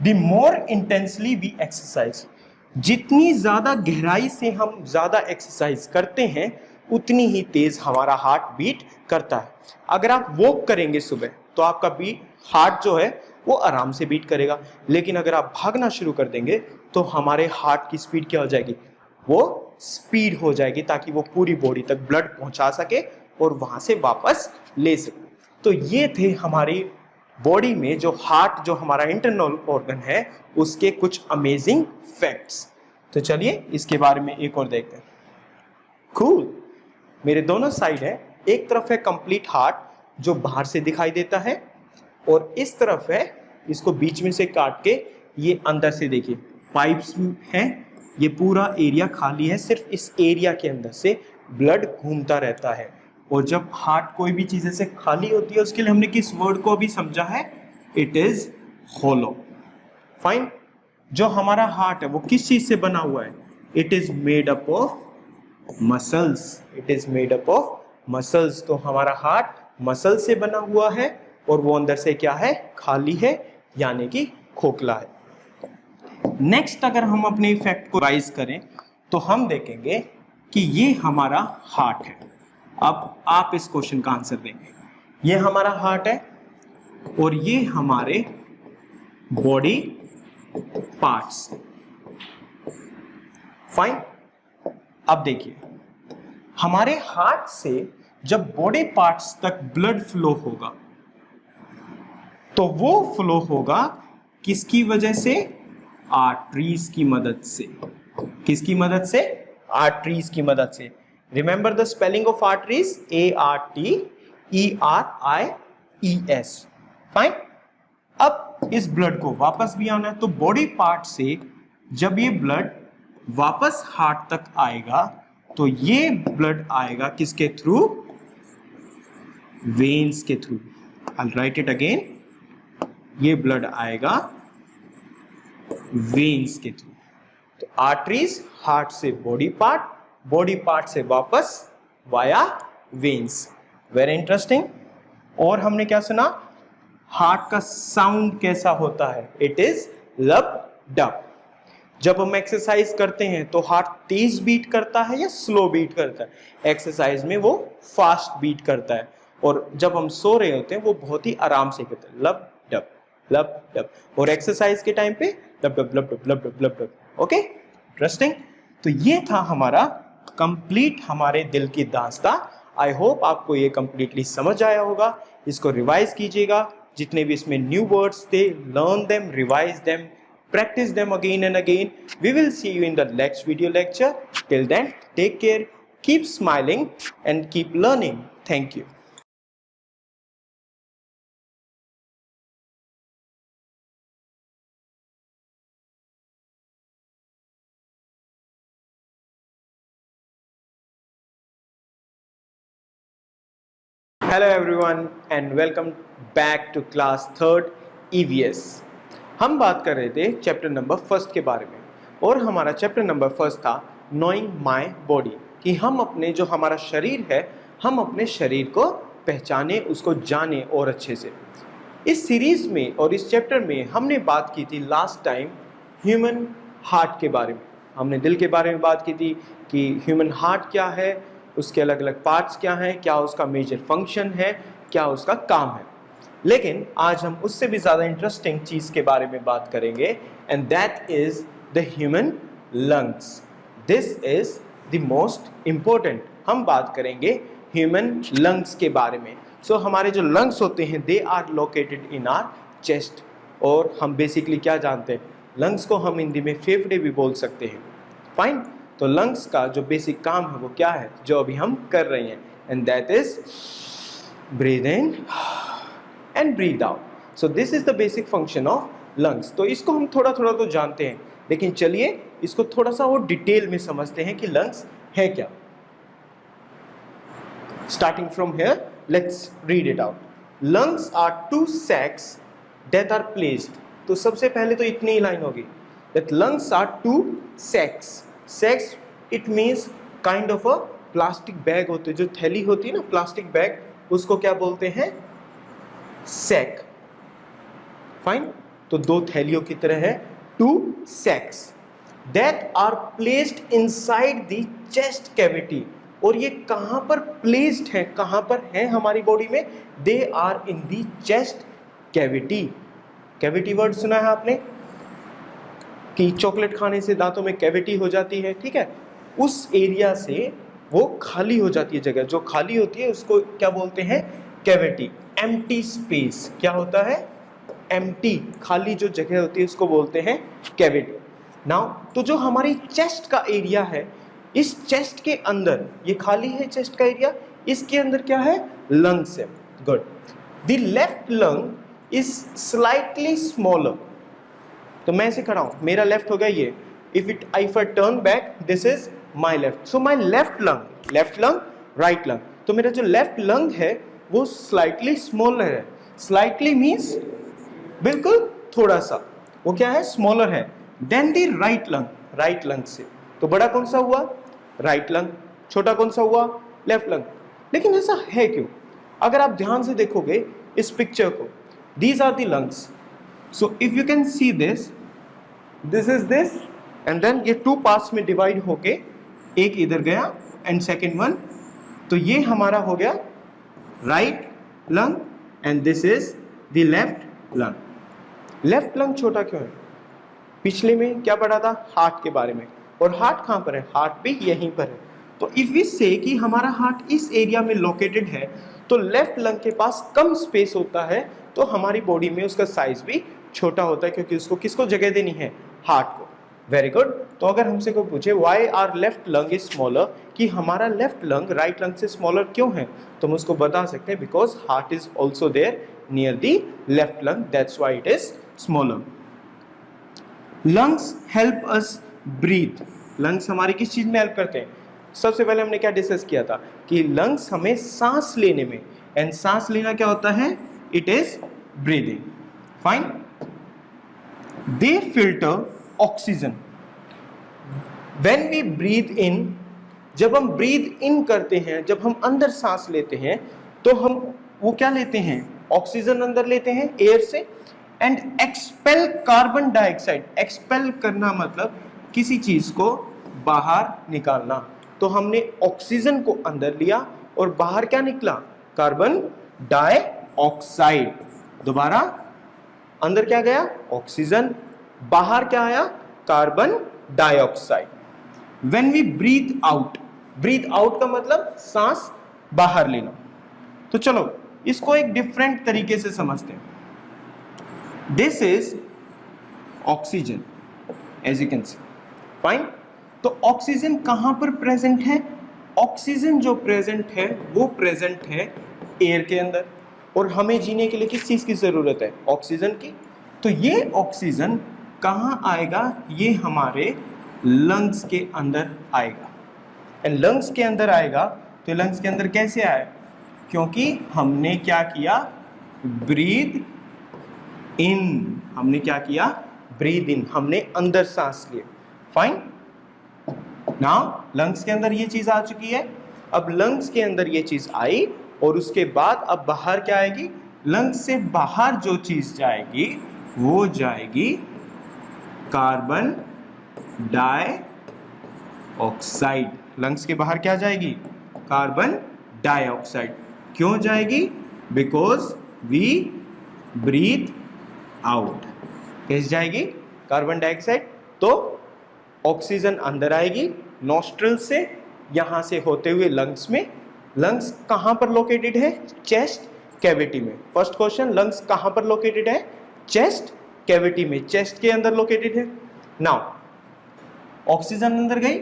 The more intensely we exercise, जितनी ज्यादा गहराई से हम ज्यादा एक्सरसाइज करते हैं उतनी ही तेज हमारा हार्ट बीट करता है। अगर आप वॉक करेंगे सुबह तो आपका बीट हार्ट जो है वो आराम से बीट करेगा। लेकिन अगर आप भागना शुरू कर देंगे तो हमारे हार्ट की स्पीड क्या हो जाएगी, वो स्पीड हो जाएगी, ताकि वो पूरी बॉडी तक ब्लड पहुंचा सके और वहां से वापस ले सके। तो ये थे हमारी बॉडी में जो हार्ट, जो हमारा इंटरनल ऑर्गन है, उसके कुछ अमेजिंग फैक्ट्स। तो चलिए इसके बारे में एक और देखते हैं। कूल। मेरे दोनों साइड है, एक तरफ है कंप्लीट हार्ट जो बाहर से दिखाई देता है, और इस तरफ है, इसको बीच में से काट के ये अंदर से देखिए पाइप्स हैं, ये पूरा एरिया खाली है, सिर्फ इस एरिया के अंदर से ब्लड घूमता रहता है। और जब हार्ट कोई भी चीज़ से खाली होती है, उसके लिए हमने किस वर्ड को अभी समझा है, इट इज होलो। फाइन। जो हमारा हार्ट है वो किस चीज से बना हुआ है, it is made up of muscles, it is made up of muscles. तो हमारा हार्ट मसल से बना हुआ है और वो अंदर से क्या है, खाली है, यानी कि खोखला है। नेक्स्ट अगर हम अपने इफेक्ट को राइज करें तो हम देखेंगे कि ये हमारा हार्ट है। अब आप इस क्वेश्चन का आंसर देंगे, ये हमारा हार्ट है और ये हमारे बॉडी पार्ट्स। फाइन। अब देखिए, हमारे हार्ट से जब बॉडी पार्ट्स तक ब्लड फ्लो होगा तो वो फ्लो होगा किसकी वजह से, आर्टरीज की मदद से। किसकी मदद से, आर्टरीज की मदद से। Remember the spelling of arteries, ARTERIES। Fine. अब इस ब्लड को वापस भी आना है, तो बॉडी पार्ट से जब ये ब्लड वापस हार्ट तक आएगा तो ये ब्लड आएगा किसके थ्रू, वेन्स के through. I will write it again, ये ब्लड आएगा वेन्स के थ्रू। तो आर्टरीज हार्ट से बॉडी पार्ट, बॉडी पार्ट से वापस वाया वेन्स। Very interesting. और हमने क्या सुना, हार्ट का साउंड कैसा होता है, इट इज लब डब। जब हम एक्सरसाइज करते हैं तो हार्ट तेज बीट करता है या स्लो बीट करता है, एक्सरसाइज में वो फास्ट बीट करता है, और जब हम सो रहे होते हैं वो बहुत ही आराम से करता है, लब डब लब डब। और एक्सरसाइज के टाइम पे लब dub lub dub lub dub lub dub. Okay, interesting. तो ये था हमारा कंप्लीट हमारे दिल की दास्तां। आई होप आपको ये कंप्लीटली समझ आया होगा। इसको रिवाइज कीजिएगा, जितने भी इसमें न्यू वर्ड्स थे, learn them, revise them, practice them again and again. We will see you in the next video lecture. Till then, take care, keep smiling and keep learning. Thank you. Hello everyone and welcome back to class 3rd EVS. हम बात कर रहे थे chapter number 1 के बारे में, और हमारा चैप्टर नंबर 1 था नोइंग माय बॉडी, कि हम अपने जो हमारा शरीर है, हम अपने शरीर को पहचाने, उसको जाने और अच्छे से। इस सीरीज में और इस चैप्टर में हमने बात की थी लास्ट टाइम ह्यूमन हार्ट के बारे में। हमने दिल के बारे में बात की थी कि ह्यूमन हार्ट क्या है, उसके अलग अलग पार्ट्स क्या हैं, क्या उसका मेजर फंक्शन है, क्या उसका काम है। लेकिन आज हम उससे भी ज़्यादा इंटरेस्टिंग चीज़ के बारे में बात करेंगे, and that is the human lungs. This is the most important. हम बात करेंगे ह्यूमन लंग्स के बारे में। सो हमारे जो लंग्स होते हैं, they are located in our chest. और हम बेसिकली क्या जानते हैं, लंग्स को हम हिंदी में फेफड़े भी बोल सकते हैं। फाइन। तो लंग्स का जो बेसिक काम है वो क्या है, जो अभी हम कर रहे हैं, and that is breathe in and breathe out. So this is the basic function of lungs. तो इसको हम थोड़ा थोड़ा तो जानते हैं, लेकिन चलिए इसको थोड़ा सा और डिटेल में समझते हैं कि लंग्स है क्या। Starting from here, let's read it out. Lungs are two sacs that are placed. तो सबसे पहले तो इतनी ही लाइन होगी, that lungs are two sacs. Sacs it means kind of a plastic bag होते, जो थैली होती है ना, प्लास्टिक बैग, उसको क्या बोलते हैं, सैक। फाइन। तो दो थैलियों की तरह है, two sacs that are placed inside the chest cavity. और ये कहां पर प्लेस्ड है, कहां पर है हमारी बॉडी में, they are in the chest cavity. Cavity word सुना है आपने कि चॉकलेट खाने से दांतों में कैविटी हो जाती है, ठीक है। उस एरिया से वो खाली हो जाती है जगह, जो खाली होती है उसको क्या बोलते हैं, कैविटी। एम्प्टी स्पेस क्या होता है, एम्प्टी, खाली जो जगह होती है उसको बोलते हैं कैविटी। नाउ तो जो हमारी चेस्ट का एरिया है, इस चेस्ट के अंदर ये खाली है चेस्ट का एरिया, इसके अंदर क्या है, लंग्स है। Good. The left lung is slightly smaller. तो मैं ऐसे खड़ा हूं, मेरा लेफ्ट हो गया ये, if I turn back this is my left, so my left lung right lung, तो मेरा जो लेफ्ट लंग है वो स्लाइटली स्मॉलर है। स्लाइटली मीन्स बिल्कुल थोड़ा सा, वो क्या है, स्मॉलर है देन द राइट लंग से। तो बड़ा कौन सा हुआ, राइट लंग, छोटा कौन सा हुआ, लेफ्ट लंग। लेकिन ऐसा है क्यों, अगर आप ध्यान से देखोगे इस पिक्चर को, these are the lungs, so if you can see this is this and then ये टू पार्ट्स में डिवाइड होके एक इधर गया एंड सेकेंड वन, तो ये हमारा हो गया right lung and this is the left lung. Left lung छोटा क्यों है, पिछले में क्या पढ़ा था, हार्ट के बारे में, और हार्ट कहाँ पर है, हार्ट भी यहीं पर है। तो इफ वी से कि हमारा हार्ट इस एरिया में लोकेटेड है, तो लेफ्ट लंग के पास कम स्पेस होता है, तो हमारी बॉडी में उसका साइज भी छोटा होता है, क्योंकि उसको किसको जगह देनी है, हार्ट को। Very good. तो अगर हमसे कोई पूछे why our left lung is smaller, कि हमारा लेफ्ट लंग राइट लंग से स्मॉलर क्यों है, तो हम उसको बता सकते हैं because heart is also there near the left lung, that's why it is smaller. Lungs help us breathe. लंग्स हमारी किस चीज में हेल्प करते हैं, सबसे पहले हमने क्या डिस्कस किया था कि लंग्स हमें सांस लेने में, एंड सांस लेना क्या होता है, it is breathing. Fine. They filter oxygen when we breathe in. जब हम ब्रीथ इन करते हैं, जब हम अंदर सांस लेते हैं, तो हम वो क्या लेते हैं, ऑक्सीजन अंदर लेते हैं एयर से, and expel carbon dioxide. Expel करना मतलब किसी चीज को बाहर निकालना, तो हमने ऑक्सीजन को अंदर लिया और बाहर क्या निकला, कार्बन डाइऑक्साइड। दोबारा, अंदर क्या गया, ऑक्सीजन, बाहर क्या आया, carbon dioxide. When we breathe out, breathe out का मतलब सांस बाहर लेना। तो चलो इसको एक डिफरेंट तरीके से समझते हैं। This is oxygen as you can see. Fine. तो ऑक्सीजन कहां पर प्रेजेंट है, ऑक्सीजन जो प्रेजेंट है वो प्रेजेंट है एयर के अंदर, और हमें जीने के लिए किस चीज की जरूरत है, ऑक्सीजन की। तो ये ऑक्सीजन कहां आएगा, ये हमारे लंग्स के अंदर आएगा, एंड लंग्स के अंदर आएगा तो लंग्स के अंदर कैसे आए, क्योंकि हमने क्या किया, ब्रीद इन। हमने क्या किया, ब्रीद इन, हमने अंदर सांस लिए। फाइन। नाउ लंग्स के अंदर ये चीज आ चुकी है, अब लंग्स के अंदर ये चीज आई, और उसके बाद अब बाहर क्या आएगी, लंग्स से बाहर जो चीज जाएगी वो जाएगी कार्बन डाइऑक्साइड। लंग्स के बाहर क्या जाएगी, कार्बन डाइऑक्साइड। क्यों जाएगी, बिकॉज वी ब्रीथ आउट। कैसे जाएगी, कार्बन डाइऑक्साइड। तो ऑक्सीजन अंदर आएगी नॉस्ट्रल से, यहां से होते हुए लंग्स में। लंग्स कहां पर लोकेटेड है, चेस्ट कैविटी में। फर्स्ट क्वेश्चन, लंग्स कहां पर लोकेटेड है, चेस्ट कैविटी में, चेस्ट के अंदर लोकेटेड है। नाउ ऑक्सीजन अंदर गई,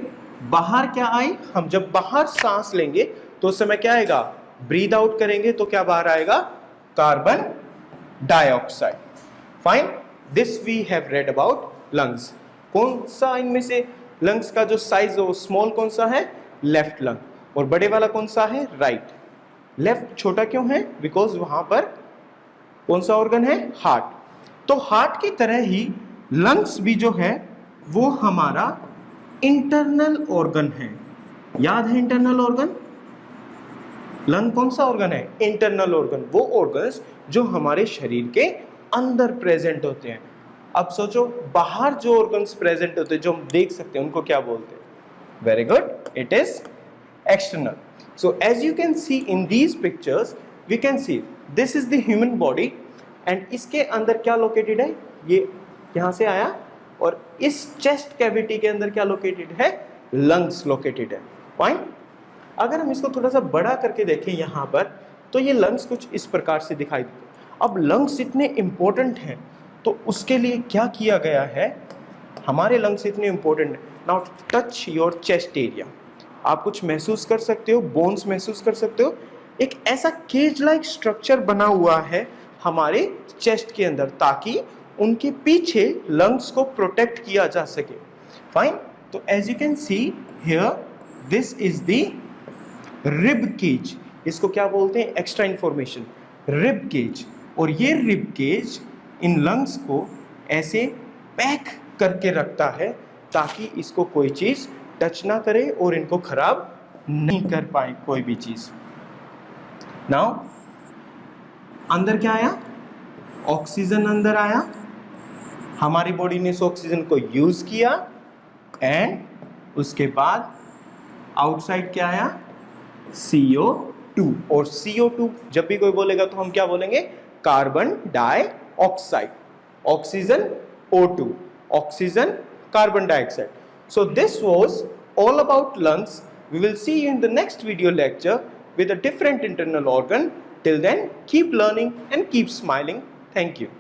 बाहर क्या आई, हम जब बाहर सांस लेंगे तो उस समय क्या आएगा, ब्रीद आउट करेंगे तो क्या बाहर आएगा, carbon dioxide. Fine. This we have read about lungs. कौन सा इनमें से लंग्स का जो साइज है वो स्मॉल कौन सा है, लेफ्ट लंग, और बड़े वाला कौन सा है, राइट। लेफ्ट छोटा क्यों है, बिकॉज वहां पर कौन सा ऑर्गन है, हार्ट। तो हार्ट की तरह ही लंग्स भी जो है वो हमारा इंटरनल ऑर्गन है। याद है इंटरनल ऑर्गन, लंग कौन सा ऑर्गन है, इंटरनल ऑर्गन, वो ऑर्गन्स जो हमारे शरीर के अंदर प्रेजेंट होते हैं। अब सोचो बाहर जो ऑर्गन्स प्रेजेंट होते हैं जो हम देख सकते हैं उनको क्या बोलते हैं, very good, it is external. So as you can see in these pictures, we can see this is the human body, and इसके अंदर क्या लोकेटेड है, ये यहाँ से आया, और इस चेस्ट कैविटी के अंदर क्या लोकेटेड है, लंग्स लोकेटेड है। फाइन। अगर हम इसको थोड़ा सा बड़ा करके देखें यहाँ पर, तो ये लंग्स कुछ इस प्रकार से दिखाई देते हैं। अब लंग्स इतने इंपॉर्टेंट हैं तो उसके लिए क्या किया गया है, हमारे लंग्स इतने इंपॉर्टेंट हैं। Now touch your chest area, आप कुछ महसूस कर सकते हो, बोन्स महसूस कर सकते हो। एक ऐसा केज लाइक स्ट्रक्चर बना हुआ है हमारे चेस्ट के अंदर, ताकि उनके पीछे लंग्स को प्रोटेक्ट किया जा सके। फाइन। तो as you can see here, this is the rib cage. इसको क्या बोलते हैं, एक्स्ट्रा इंफॉर्मेशन, रिब केज। और ये रिब केज इन लंग्स को ऐसे पैक करके रखता है ताकि इसको कोई चीज टच ना करे और इनको खराब नहीं कर पाए कोई भी चीज। नाउ अंदर क्या आया, ऑक्सीजन अंदर आया, हमारी बॉडी ने इस ऑक्सीजन को यूज किया, एंड उसके बाद आउटसाइड क्या आया, CO2। और CO2 जब भी कोई बोलेगा तो हम क्या बोलेंगे, carbon dioxide. Oxygen O2, oxygen carbon dioxide. So this was all about lungs. We will see you in the next video lecture with a different internal organ. Till then, keep learning and keep smiling. Thank you.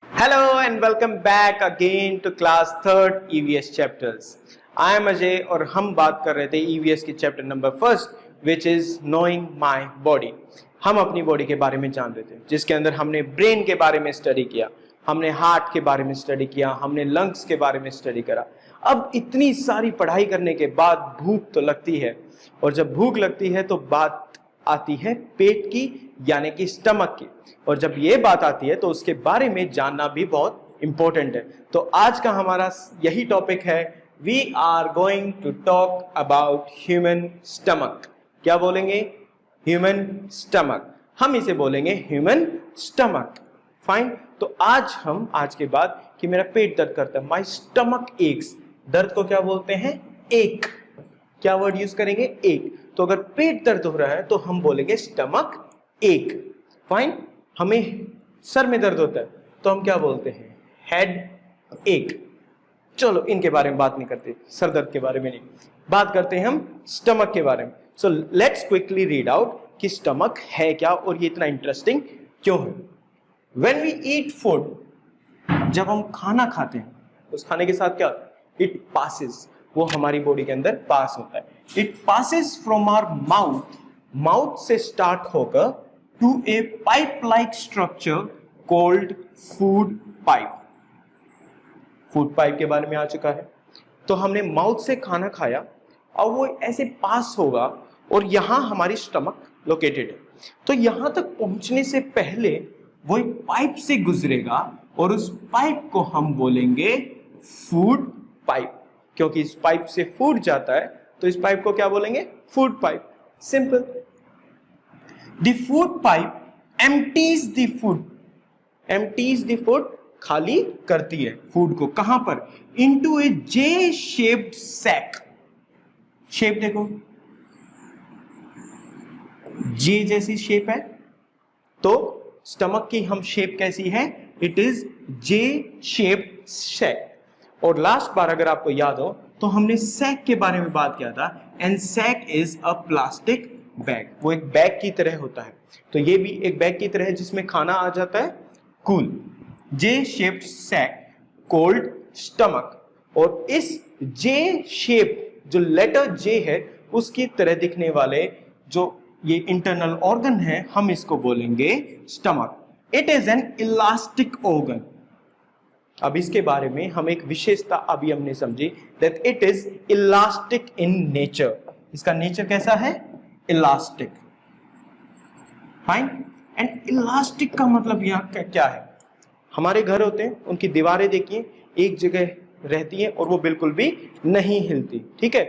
Hello and welcome back again to class 3rd EVS chapters. I am Ajay और हम बात कर रहे थे EVS के chapter number 1 which is knowing my body. हम अपनी body के बारे में जान रहे थे, जिसके अंदर हमने ब्रेन के बारे में स्टडी किया, हमने हार्ट के बारे में स्टडी किया, हमने लंग्स के बारे में स्टडी करा। अब इतनी सारी पढ़ाई करने के बाद भूख तो लगती है, और जब भूख लगती है तो बात आती है पेट की, यानी कि स्टमक की। और जब ये बात आती है तो उसके बारे में जानना भी बहुत इंपॉर्टेंट है। तो आज का हमारा यही टॉपिक है, we are going to talk about human stomach. क्या बोलेंगे, ह्यूमन स्टमक। हम इसे बोलेंगे ह्यूमन स्टमक। फाइन। तो आज के बाद कि मेरा पेट दर्द करता है, माई स्टमक एक्स, दर्द को क्या बोलते हैं, एक। क्या वर्ड यूज करेंगे, एक। तो अगर पेट दर्द हो रहा है तो हम बोलेंगे स्टमक एक। फाइन। हमें सर में दर्द होता है तो हम क्या बोलते हैं, हेड एक। चलो इनके बारे में बात नहीं करते, सर दर्द के बारे में नहीं बात करते हैं, हम स्टमक के बारे में। So let's quickly read out कि स्टमक है क्या और ये इतना इंटरेस्टिंग क्यों है। व्हेन वी ईट फूड, जब हम खाना खाते हैं, उस खाने के साथ क्या होता है, इट पासेस, वो हमारी बॉडी के अंदर पास होता है। It passes from our mouth, mouth से स्टार्ट होकर to a pipe like structure called food pipe. Food pipe के बारे में आ चुका है। तो हमने माउथ से खाना खाया और वो ऐसे पास होगा, और यहां हमारी स्टमक लोकेटेड है। तो यहां तक पहुंचने से पहले वो एक पाइप से गुजरेगा, और उस पाइप को हम बोलेंगे फूड पाइप। क्योंकि इस पाइप से फूड जाता है तो इस पाइप को क्या बोलेंगे, food pipe. Simple. The food pipe empties the food, empties the food, खाली करती है फूड को। कहां पर, इनटू ए जे शेप्ड सैक। शेप देखो, जे जैसी शेप है, तो स्टमक की हम शेप कैसी है, it is J shaped sac. और लास्ट बार अगर आपको याद हो तो हमने सैक के बारे में बात किया था, and sac is a plastic bag. वो एक बैग की तरह होता है। तो ये भी एक बैग की तरह है जिसमें खाना आ जाता है। Cool. J shaped sac called stomach. और इस जे शेप, जो लेटर जे है, उसकी तरह दिखने वाले जो ये इंटरनल ऑर्गन है, हम इसको बोलेंगे stomach. It is an elastic organ. अब इसके बारे में हम एक विशेषता अभी हमने समझी, that it is elastic in nature. इसका नेचर कैसा है, इलास्टिक। फाइन। एंड इलास्टिक का मतलब यहाँ क्या है, हमारे घर होते हैं, उनकी दीवारें देखिए, एक जगह रहती हैं और वो बिल्कुल भी नहीं हिलती। ठीक है,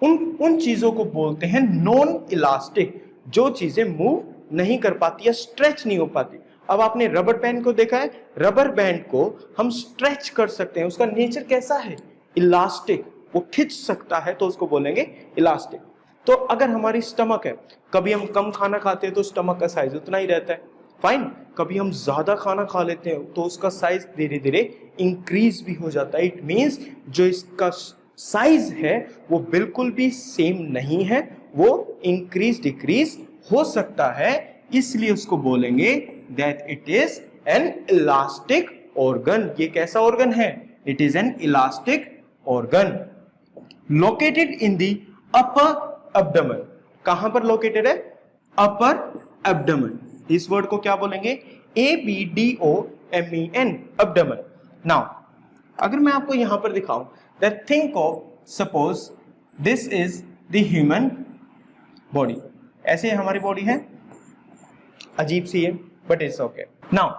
उन चीजों को बोलते हैं नॉन इलास्टिक, जो चीजें मूव नहीं कर पाती या स्ट्रेच नहीं हो पाती। अब आपने रबर बैंड को देखा है, रबर बैंड को हम स्ट्रेच कर सकते हैं, उसका नेचर कैसा है, इलास्टिक, वो खिंच सकता है तो उसको बोलेंगे इलास्टिक। तो अगर हमारी स्टमक है, कभी हम कम खाना खाते हैं तो स्टमक का साइज उतना ही रहता है, फाइन। कभी हम ज्यादा खाना खा लेते हैं तो उसका साइज धीरे धीरे इंक्रीज भी हो जाता है। इट मींस जो इसका साइज है वो बिल्कुल भी सेम नहीं है, वो इंक्रीज डिक्रीज हो सकता है, इसलिए उसको बोलेंगे that it is an elastic organ. ये कैसा ऑर्गन है, it is an elastic organ located in the upper abdomen. कहां पर लोकेटेड है, अपर एब्डोमेन। इस वर्ड को क्या बोलेंगे, ABDOMEN, एब्डोमेन। नाउ अगर मैं आपको यहां पर दिखाऊं that think of suppose this is the human body, ऐसे हमारी बॉडी है, अजीब सी है बट इट्स ओके। नाउ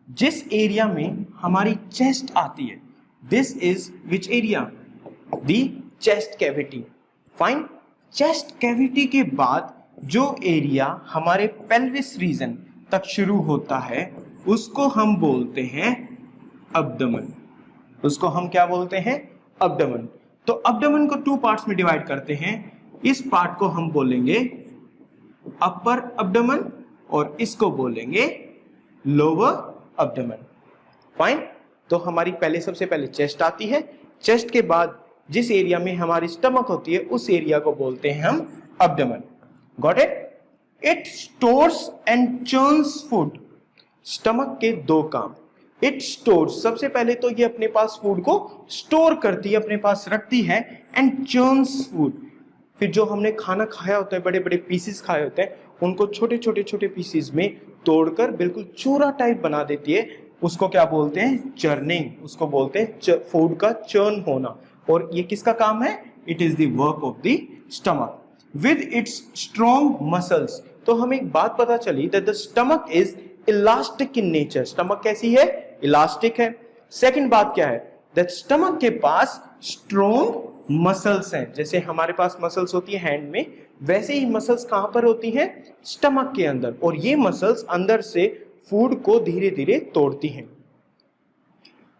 जिस एरिया में हमारी चेस्ट आती है, this is which area, the chest cavity, fine. Chest cavity के बाद जो एरिया हमारे पेल्विस रीजन तक शुरू होता है उसको हम बोलते हैं अब्डोमेन, उसको हम क्या बोलते हैं, अब्डोमेन। तो अब्डोमेन को 2 पार्ट्स में डिवाइड करते हैं, इस पार्ट को हम बोलेंगे अपर अब्डोमेन और इसको बोलेंगे लोअर अब्डोमेन, फाइन। तो हमारी पहले सबसे पहले चेस्ट आती है, चेस्ट के बाद जिस एरिया में हमारी स्टमक होती है उस एरिया को बोलते हैं हम abdomen, got it. It stores and churns food. Stomach के 2 काम, इट स्टोर्स, सबसे पहले तो ये अपने पास फूड को स्टोर करती है, अपने पास रखती है, एंड चर्न्स फूड, फिर जो हमने खाना खाया होता है, बड़े बड़े पीसेस खाए होते हैं, उनको छोटे छोटे छोटे पीसेस में तोड़कर बिल्कुल चूरा टाइप बना देती है, उसको क्या बोलते हैं, चर्निंग, उसको बोलते हैं फूड का चर्न होना। और ये किसका काम है, it is the work of the stomach with its strong muscles. तो हमें एक बात पता चली that the stomach is elastic in nature, stomach कैसी है, इलास्टिक है। सेकंड बात क्या है, दैट स्टमक के पास स्ट्रॉन्ग मसल्स हैं, जैसे हमारे पास मसल्स होती है हैंड में, वैसे ही मसल्स कहां पर होती हैं, स्टमक के अंदर, और ये मसल्स अंदर से फूड को धीरे धीरे तोड़ती हैं।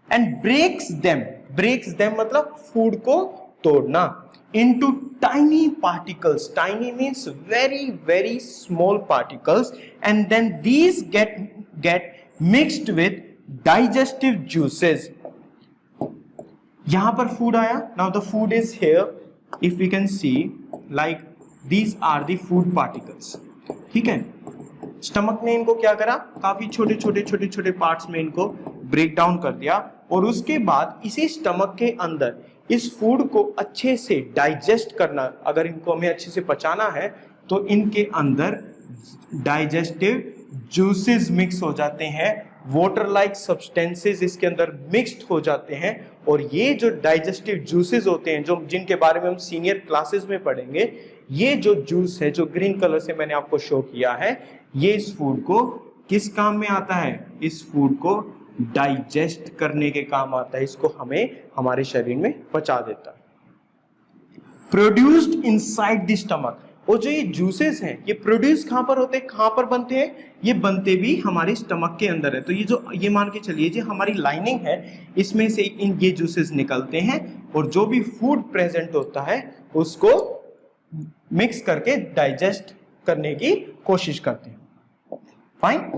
एंड ब्रेक्स देम मतलब फूड को तोड़ना, into tiny particles, tiny means very very small particles, and then these get mixed with digestive juices. यहां पर फूड आया, now the food is here, if we can see like these are the food particles, ठीक है। Stomach ने इनको क्या करा, काफी छोटे छोटे छोटे छोटे पार्ट्स में इनको ब्रेक डाउन कर दिया, और उसके बाद इसी स्टमक के अंदर इस फूड को अच्छे से डाइजेस्ट करना, अगर इनको हमें अच्छे से पचाना है तो इनके अंदर डाइजेस्टिव जूसेस मिक्स हो जाते हैं, वाटर लाइक सब्सटेंसेस इसके अंदर मिक्स्ड हो जाते हैं, और ये जो डाइजेस्टिव जूसेस होते हैं, जो जिनके बारे में हम सीनियर क्लासेस में पढ़ेंगे, ये जो जूस है जो ग्रीन कलर से मैंने आपको शो किया है, ये इस फूड को किस काम में आता है, इस फूड को डाइजेस्ट करने के काम आता है, इसको हमें हमारे शरीर में पचा देता है। प्रोड्यूस्ड इनसाइड द स्टमक, और जो ये जूसेस हैं ये प्रोड्यूस कहां पर होते हैं, कहां पर बनते हैं, ये बनते भी हमारे स्टमक के अंदर है। तो ये मान के चलिए जो हमारी लाइनिंग है इसमें से ये जूसेस निकलते हैं, और जो भी फूड प्रेजेंट होता है उसको मिक्स करके डाइजेस्ट करने की कोशिश करते हैं, फाइन।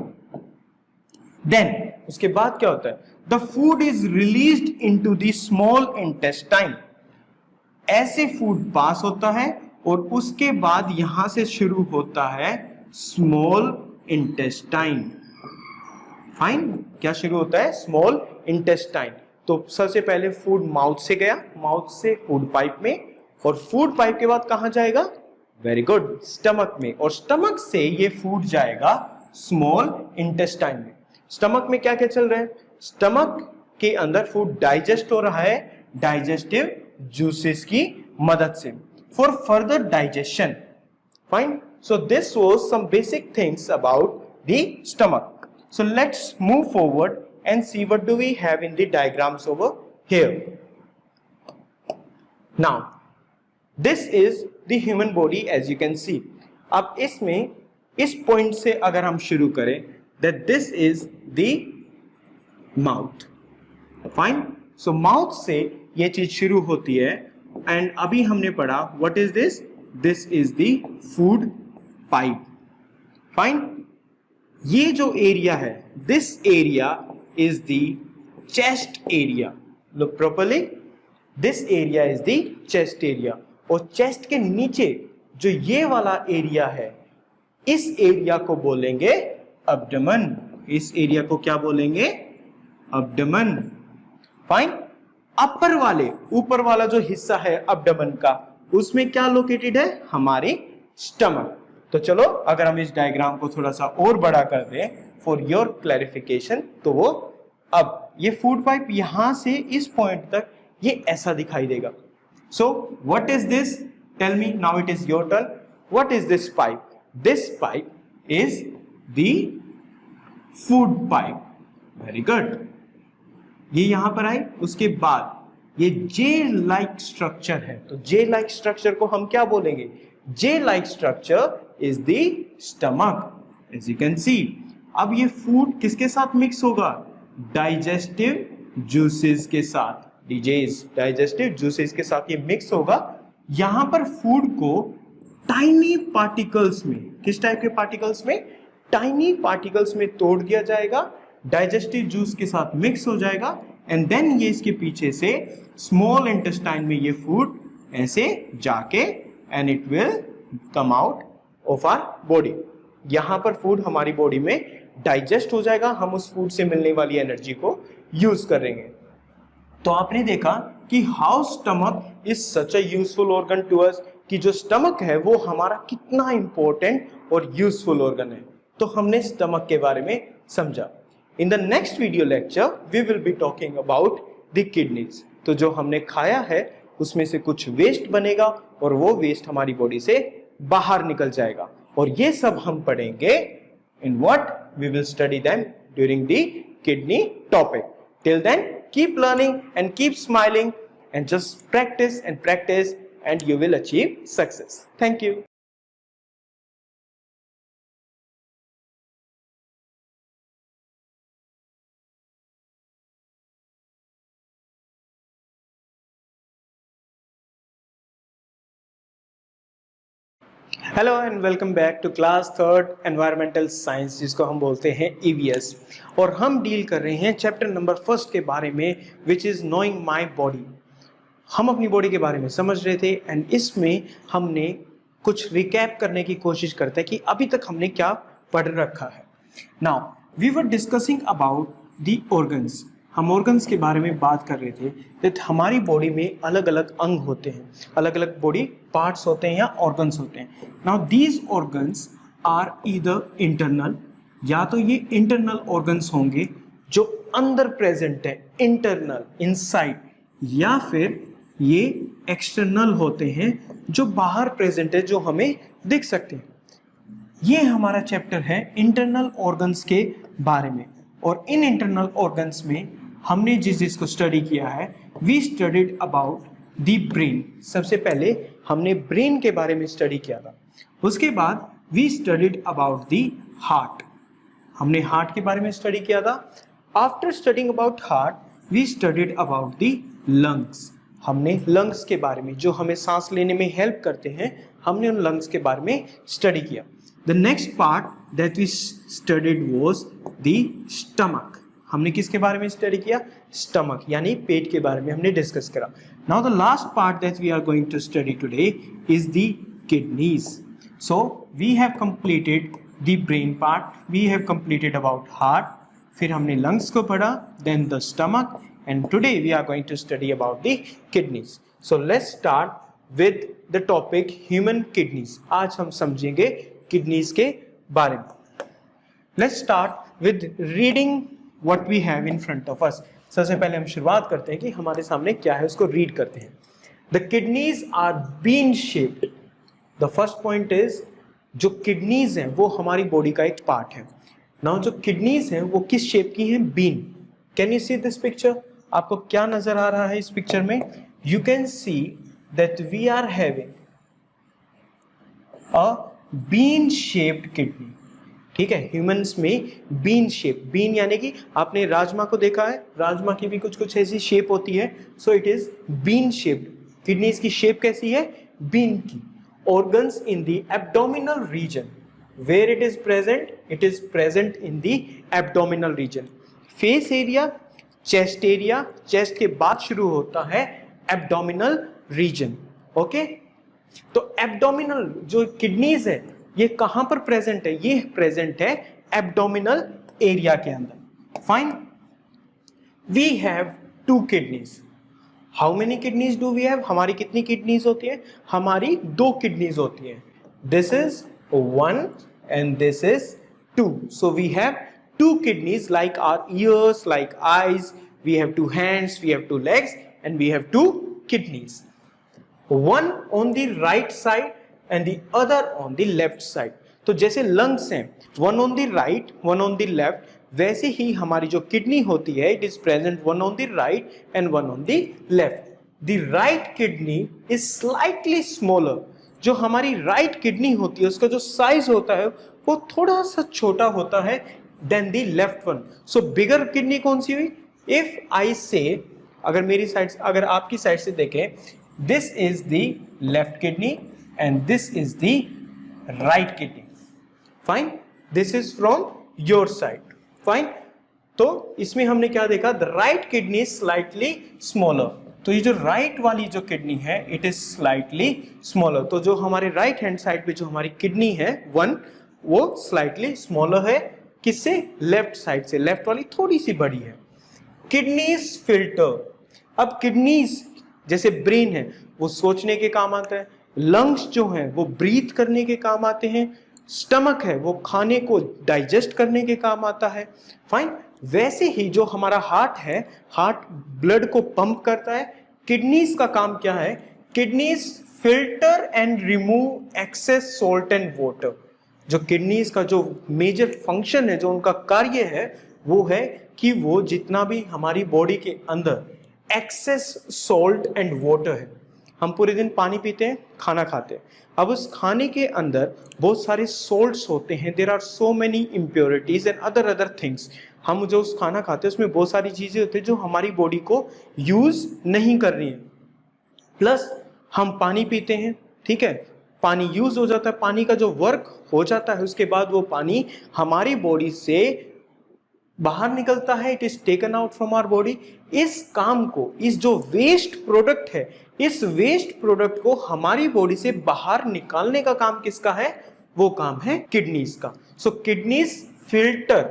देन उसके बाद क्या होता है, the food is released into the small intestine, ऐसे फूड पास होता है और उसके बाद यहां से शुरू होता है स्मॉल इंटेस्टाइन, फाइन। क्या शुरू होता है, स्मॉल इंटेस्टाइन। तो सबसे पहले फूड माउथ से गया, माउथ से फूड पाइप में, और फूड पाइप के बाद कहां जाएगा, वेरी गुड, स्टमक में, और स्टमक से ये फूड जाएगा स्मॉल इंटेस्टाइन में। स्टमक में क्या क्या चल रहा है, स्टमक के अंदर फूड डाइजेस्ट हो रहा है डाइजेस्टिव जूसेस की मदद से, for further digestion, fine. So this was some basic things about the stomach. So let's move forward and see what do we have in the diagrams over here. Now this is the human body as you can see. अब इसमें इस point से अगर हम शुरू करें that this is the mouth. Fine. So mouth से ये चीज शुरू होती है एंड अभी हमने पढ़ा what is this? This is the food pipe. Fine. ये जो एरिया है, this area is the chest area. Look properly. This area is the chest area. और chest के नीचे जो ये वाला एरिया है, इस एरिया को बोलेंगे abdomen. इस एरिया को क्या बोलेंगे? abdomen. फाइन. अपर वाले, ऊपर वाला जो हिस्सा है abdomen का, उसमें क्या लोकेटेड है? हमारी स्टमक. तो चलो अगर हम इस डायग्राम को थोड़ा सा और बड़ा कर दें फॉर योर क्लैरिफिकेशन, तो वो अब ये फूड पाइप यहां से इस पॉइंट तक ये ऐसा दिखाई देगा. So what is this? Tell me now, it is your turn. What is this pipe? This pipe is the food pipe. Very good. ये यहां पर आई, उसके बाद ये जे लाइक स्ट्रक्चर है. तो जे लाइक स्ट्रक्चर को हम क्या बोलेंगे? J like structure is the stomach. As you can see, अब ये फूड किसके साथ मिक्स होगा? डाइजेस्टिव जूसेस के साथ. डीजेस, डाइजेस्टिव जूसेस के साथ ये मिक्स होगा. यहां पर फूड को टाइनी पार्टिकल्स में, किस टाइप के पार्टिकल्स में? टाइनी पार्टिकल्स में तोड़ दिया जाएगा, डाइजेस्टिव जूस के साथ मिक्स हो जाएगा एंड देन ये इसके पीछे से स्मॉल इंटेस्टाइन में ये फूड ऐसे जाके and it will come out of our body. यहां पर फूड हमारी बॉडी में डाइजेस्ट हो जाएगा, हम उस फूड से मिलने वाली एनर्जी को यूज करेंगे. तो आपने देखा कि how stomach is such a useful organ to us, कि जो स्टमक है वो हमारा कितना इंपॉर्टेंट और यूजफुल ऑर्गन है. तो हमने स्टमक के बारे में समझा. In the next video lecture we will be talking about the kidneys. तो जो हमने खाया है उसमें से कुछ वेस्ट बनेगा और वो वेस्ट हमारी बॉडी से बाहर निकल जाएगा, और ये सब हम पढ़ेंगे in what we will study them during the kidney topic. Till then keep learning and keep smiling and just practice and you will achieve success. Thank you. Hello and welcome back to class third environmental science, जिसको हम बोलते हैं EVS. और हम deal कर रहे हैं chapter number 1 के बारे में, which is knowing my body. हम अपनी बॉडी के बारे में समझ रहे थे एंड इसमें हमने कुछ रिकैप करने की कोशिश करते हैं कि अभी तक हमने क्या पढ़ रखा है. Now we were discussing about the organs. हम ऑर्गन्स के बारे में बात कर रहे थे कि हमारी बॉडी में अलग अलग अंग होते हैं, अलग अलग बॉडी पार्ट्स होते हैं या ऑर्गन्स होते हैं. Now these organs are either internal, या तो ये इंटरनल ऑर्गन्स होंगे जो अंदर प्रेजेंट है, इंटरनल इनसाइड, या फिर ये एक्सटर्नल होते हैं जो बाहर प्रेजेंट है, जो हमें दिख सकते हैं. ये हमारा चैप्टर है इंटरनल ऑर्गन्स के बारे में. और इन इंटरनल ऑर्गन्स में हमने जिस चीज को स्टडी किया है, we studied about the brain. सबसे पहले हमने ब्रेन के बारे में स्टडी किया था. उसके बाद we studied about the heart. हमने हार्ट के बारे में स्टडी किया था. After studying about heart we studied about the lungs. हमने लंग्स के बारे में, जो हमें सांस लेने में हेल्प करते हैं, हमने उन लंग्स के बारे में स्टडी किया. The next part that we studied was the stomach. हमने किसके बारे में स्टडी किया? स्टमक, यानी पेट के बारे में हमने डिस्कस करा. Now the last part that we are going to study today is the kidneys. So we have completed the brain part, we have completed about heart, फिर हमने लंग्स को पढ़ा, then the stomach, and today we are going to study about the kidneys. So let's start with the topic human kidneys. आज हम समझेंगे kidneys के बारे में. Let's start with reading what we have in front of us. सबसे पहले हम शुरुआत करते हैं कि हमारे सामने क्या है, उसको रीड करते हैं. The kidneys are bean shaped. The first point is, जो किडनीज हैं वो हमारी बॉडी का एक पार्ट है. नाउ जो किडनीज हैं वो किस शेप की हैं? Bean. Can you see this picture? आपको क्या नजर आ रहा है इस पिक्चर में? You can see that we are having a bean shaped kidney. ठीक है, ह्यूमंस में बीन शेप, बीन यानी कि आपने राजमा को देखा है, राजमा की भी कुछ कुछ ऐसी शेप होती है, so it is bean shaped. Kidneys की शेप कैसी है? बीन की। Organs in the abdominal region, where it is present? It is present in the abdominal region. Face area, chest area, chest के बाद शुरू होता है एब्डोमिनल रीजन। ओके, तो एब्डोमिनल जो किडनीज है ये कहां पर प्रेजेंट है? ये प्रेजेंट है एब्डोमिनल एरिया के अंदर। Fine, we have 2 kidneys. How many kidneys do we have? हमारी कितनी किडनीज होती है? हमारी 2 किडनीज होती है। This is 1 and this is 2, so we have 2 kidneys like our ears, like eyes, we have 2 hands, we have 2 legs, and we have 2 kidneys. One on the right side and the other on the left side. तो जैसे lungs हैं, one on the right, one on the left, वैसे ही हमारी जो kidney होती है, it is present one on the right and one on the left. The right kidney is slightly smaller. जो हमारी right kidney होती है उसका जो size होता है वो थोड़ा सा छोटा होता है than the left one. So bigger kidney कौन सी हुई? If I say, अगर मेरी साइड, अगर आपकी साइड से देखें, this is the left kidney and this is the right kidney. Fine. This is from your side. Fine. तो इसमें हमने क्या देखा? The right kidney is slightly smaller. तो ये जो राइट वाली जो किडनी है, इट इज स्लाइटली स्मॉलर। तो जो हमारे राइट हैंड साइड पे जो हमारी किडनी है 1, वो स्लाइटली स्मॉलर है। किससे? लेफ्ट साइड से। लेफ्ट वाली थोड़ी सी बड़ी है। Kidneys filter. अब किडनीज जैसे ब्रेन है वो सोचने के काम आता है, लंग्स जो हैं वो ब्रीथ करने के काम आते हैं, स्टमक है वो खाने को डाइजेस्ट करने के काम आता है। फाइन, वैसे ही जो हमारा हार्ट है, हार्ट ब्लड को पंप करता है। किडनीज का काम क्या है? Kidneys filter and remove excess salt and water. जो किडनीज का जो मेजर फंक्शन है, जो उनका कार्य है, वो है कि वो जितना भी हमारी बॉडी के अंदर एक्सेस सॉल्ट एंड वाटर है, हम पूरे दिन पानी पीते हैं, खाना खाते हैं, अब उस खाने के अंदर बहुत सारे सॉल्ट्स होते हैं, there are so many impurities and other things. हम जो उस खाना खाते हैं उसमें बहुत सारी चीजें होती हैं जो हमारी बॉडी को यूज नहीं कर रही है। प्लस हम पानी पीते हैं, ठीक है, पानी यूज हो जाता है, पानी का जो वर्क हो जाता है उसके बाद वो पानी हमारी बॉडी से बाहर निकलता है, it is taken out from our body. इस काम को, इस जो वेस्ट प्रोडक्ट है, इस वेस्ट प्रोडक्ट को हमारी बॉडी से बाहर निकालने का काम किसका है? वो काम है किडनीज का। सो किडनीज फिल्टर,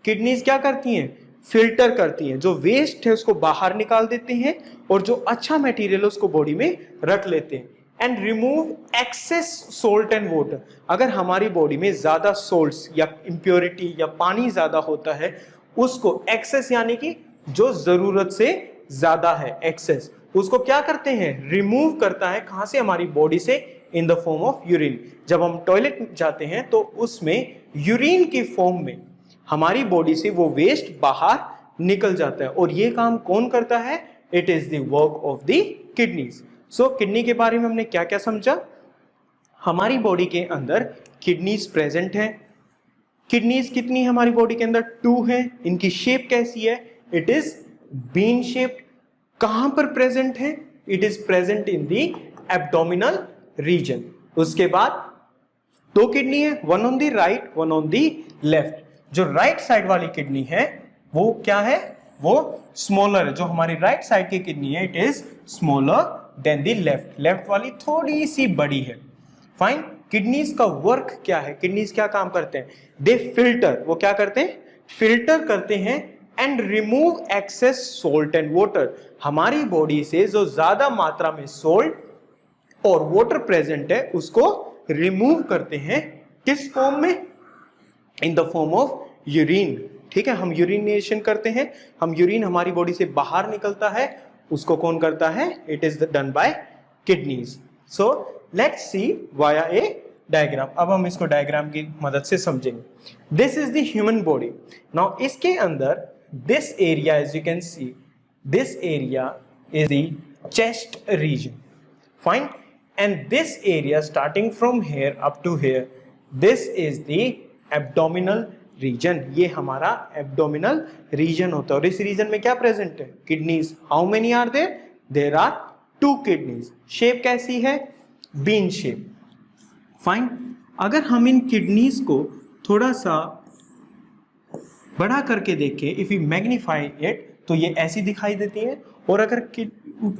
किडनीज क्या करती हैं? फिल्टर करती हैं, जो वेस्ट है उसको बाहर निकाल देते हैं और जो अच्छा मटेरियल है उसको बॉडी में रख लेते हैं। And remove excess salt and water. अगर हमारी बॉडी में ज्यादा सोल्ट्स या इम्प्योरिटी या पानी ज्यादा होता है, उसको एक्सेस यानी कि जो जरूरत से ज्यादा है, एक्सेस, उसको क्या करते हैं? रिमूव करता है। कहां से? हमारी बॉडी से, in the form of urine. जब हम टॉयलेट जाते हैं तो उसमें यूरिन की फॉर्म में हमारी बॉडी से वो वेस्ट बाहर निकल जाता है। और ये काम कौन करता है? It is the work of the kidneys. So kidney के बारे में हमने क्या क्या समझा? हमारी बॉडी के अंदर किडनीज प्रेजेंट हैं। किडनीज कितनी है हमारी बॉडी के अंदर? 2 हैं। इनकी शेप कैसी है? It is bean shaped. कहां पर प्रेजेंट है? It is present in the abdominal reason. उसके बाद 2 किडनी है, 1 on the right, 1 on the left. जो राइट साइड वाली किडनी है वो क्या है? वो स्मॉलर है। जो हमारी राइट साइड की किडनी है, it is smaller than the left. Left वाली थोड़ी सी बड़ी है। फाइन, किडनीज का वर्क क्या है? किडनीज क्या काम करते हैं? They filter. वो क्या करते हैं? फिल्टर करते हैं and remove excess salt and water. हमारी बॉडी से जो ज्यादा मात्रा में सोल्ट और वाटर प्रेजेंट है उसको रिमूव करते हैं। किस फॉर्म में? In the form of urine. ठीक है, हम यूरिनेशन करते हैं, हम यूरिन हमारी बॉडी से बाहर निकलता है, उसको कौन करता है? It is done by kidneys. So let's see via a diagram. अब हम इसको डायग्राम की मदद से समझेंगे। This is the human body. Now इसके अंदर this area, as you can see, this area is the chest region. Fine, and this area starting from here up to here, this is the abdominal region, ये हमारा abdominal region होता है और इस reason में क्या प्रेजेंट है, kidneys. How many are there, there are 2 kidneys. Shape कैसी है, बीन शेप। फाइन, अगर हम इन किडनीज को थोड़ा सा बड़ा करके देखें, इफ यू मैग्नीफाई इट, तो ये ऐसी दिखाई देती है, और अगर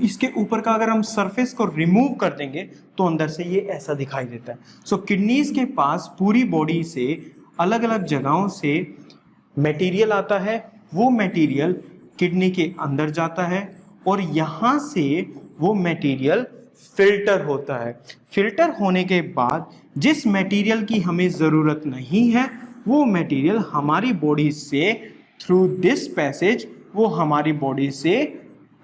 इसके ऊपर का अगर हम सरफेस को रिमूव कर देंगे तो अंदर से ये ऐसा दिखाई देता है। सो किडनीज के पास पूरी बॉडी से अलग अलग जगहों से मटेरियल आता है, वो मटेरियल किडनी के अंदर जाता है और यहाँ से वो मटेरियल फिल्टर होता है। फिल्टर होने के बाद जिस मटेरियल की हमें ज़रूरत नहीं है वो मटेरियल हमारी बॉडी से थ्रू दिस पैसेज वो हमारी बॉडी से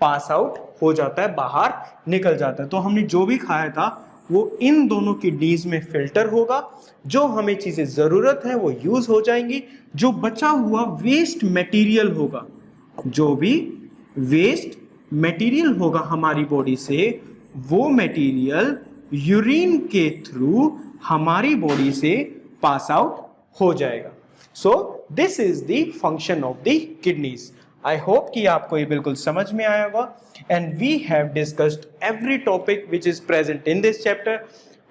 पास आउट हो जाता है, बाहर निकल जाता है। तो हमने जो भी खाया था वो इन दोनों किडनीज में फिल्टर होगा, जो हमें चीज़ें ज़रूरत है वो यूज़ हो जाएंगी, जो बचा हुआ वेस्ट मटेरियल होगा, जो भी वेस्ट मटेरियल होगा हमारी बॉडी से, वो मटेरियल यूरिन के थ्रू हमारी बॉडी से पास आउट हो जाएगा। So this is the function of the kidneys. I hope कि आपको ये बिल्कुल समझ में आया होगा, and we have discussed every topic which is present in this chapter.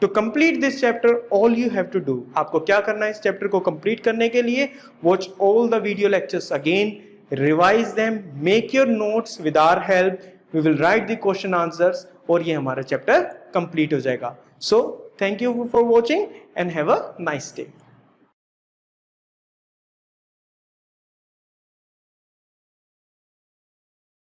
To complete this chapter all you have to do, आपको क्या करना है इस चैप्टर को कंप्लीट करने के लिए, watch all the video lectures again, revise them, make your notes with our help, we will write the question answers, और ये हमारा चैप्टर कंप्लीट हो जाएगा। So thank you for watching and have a nice day.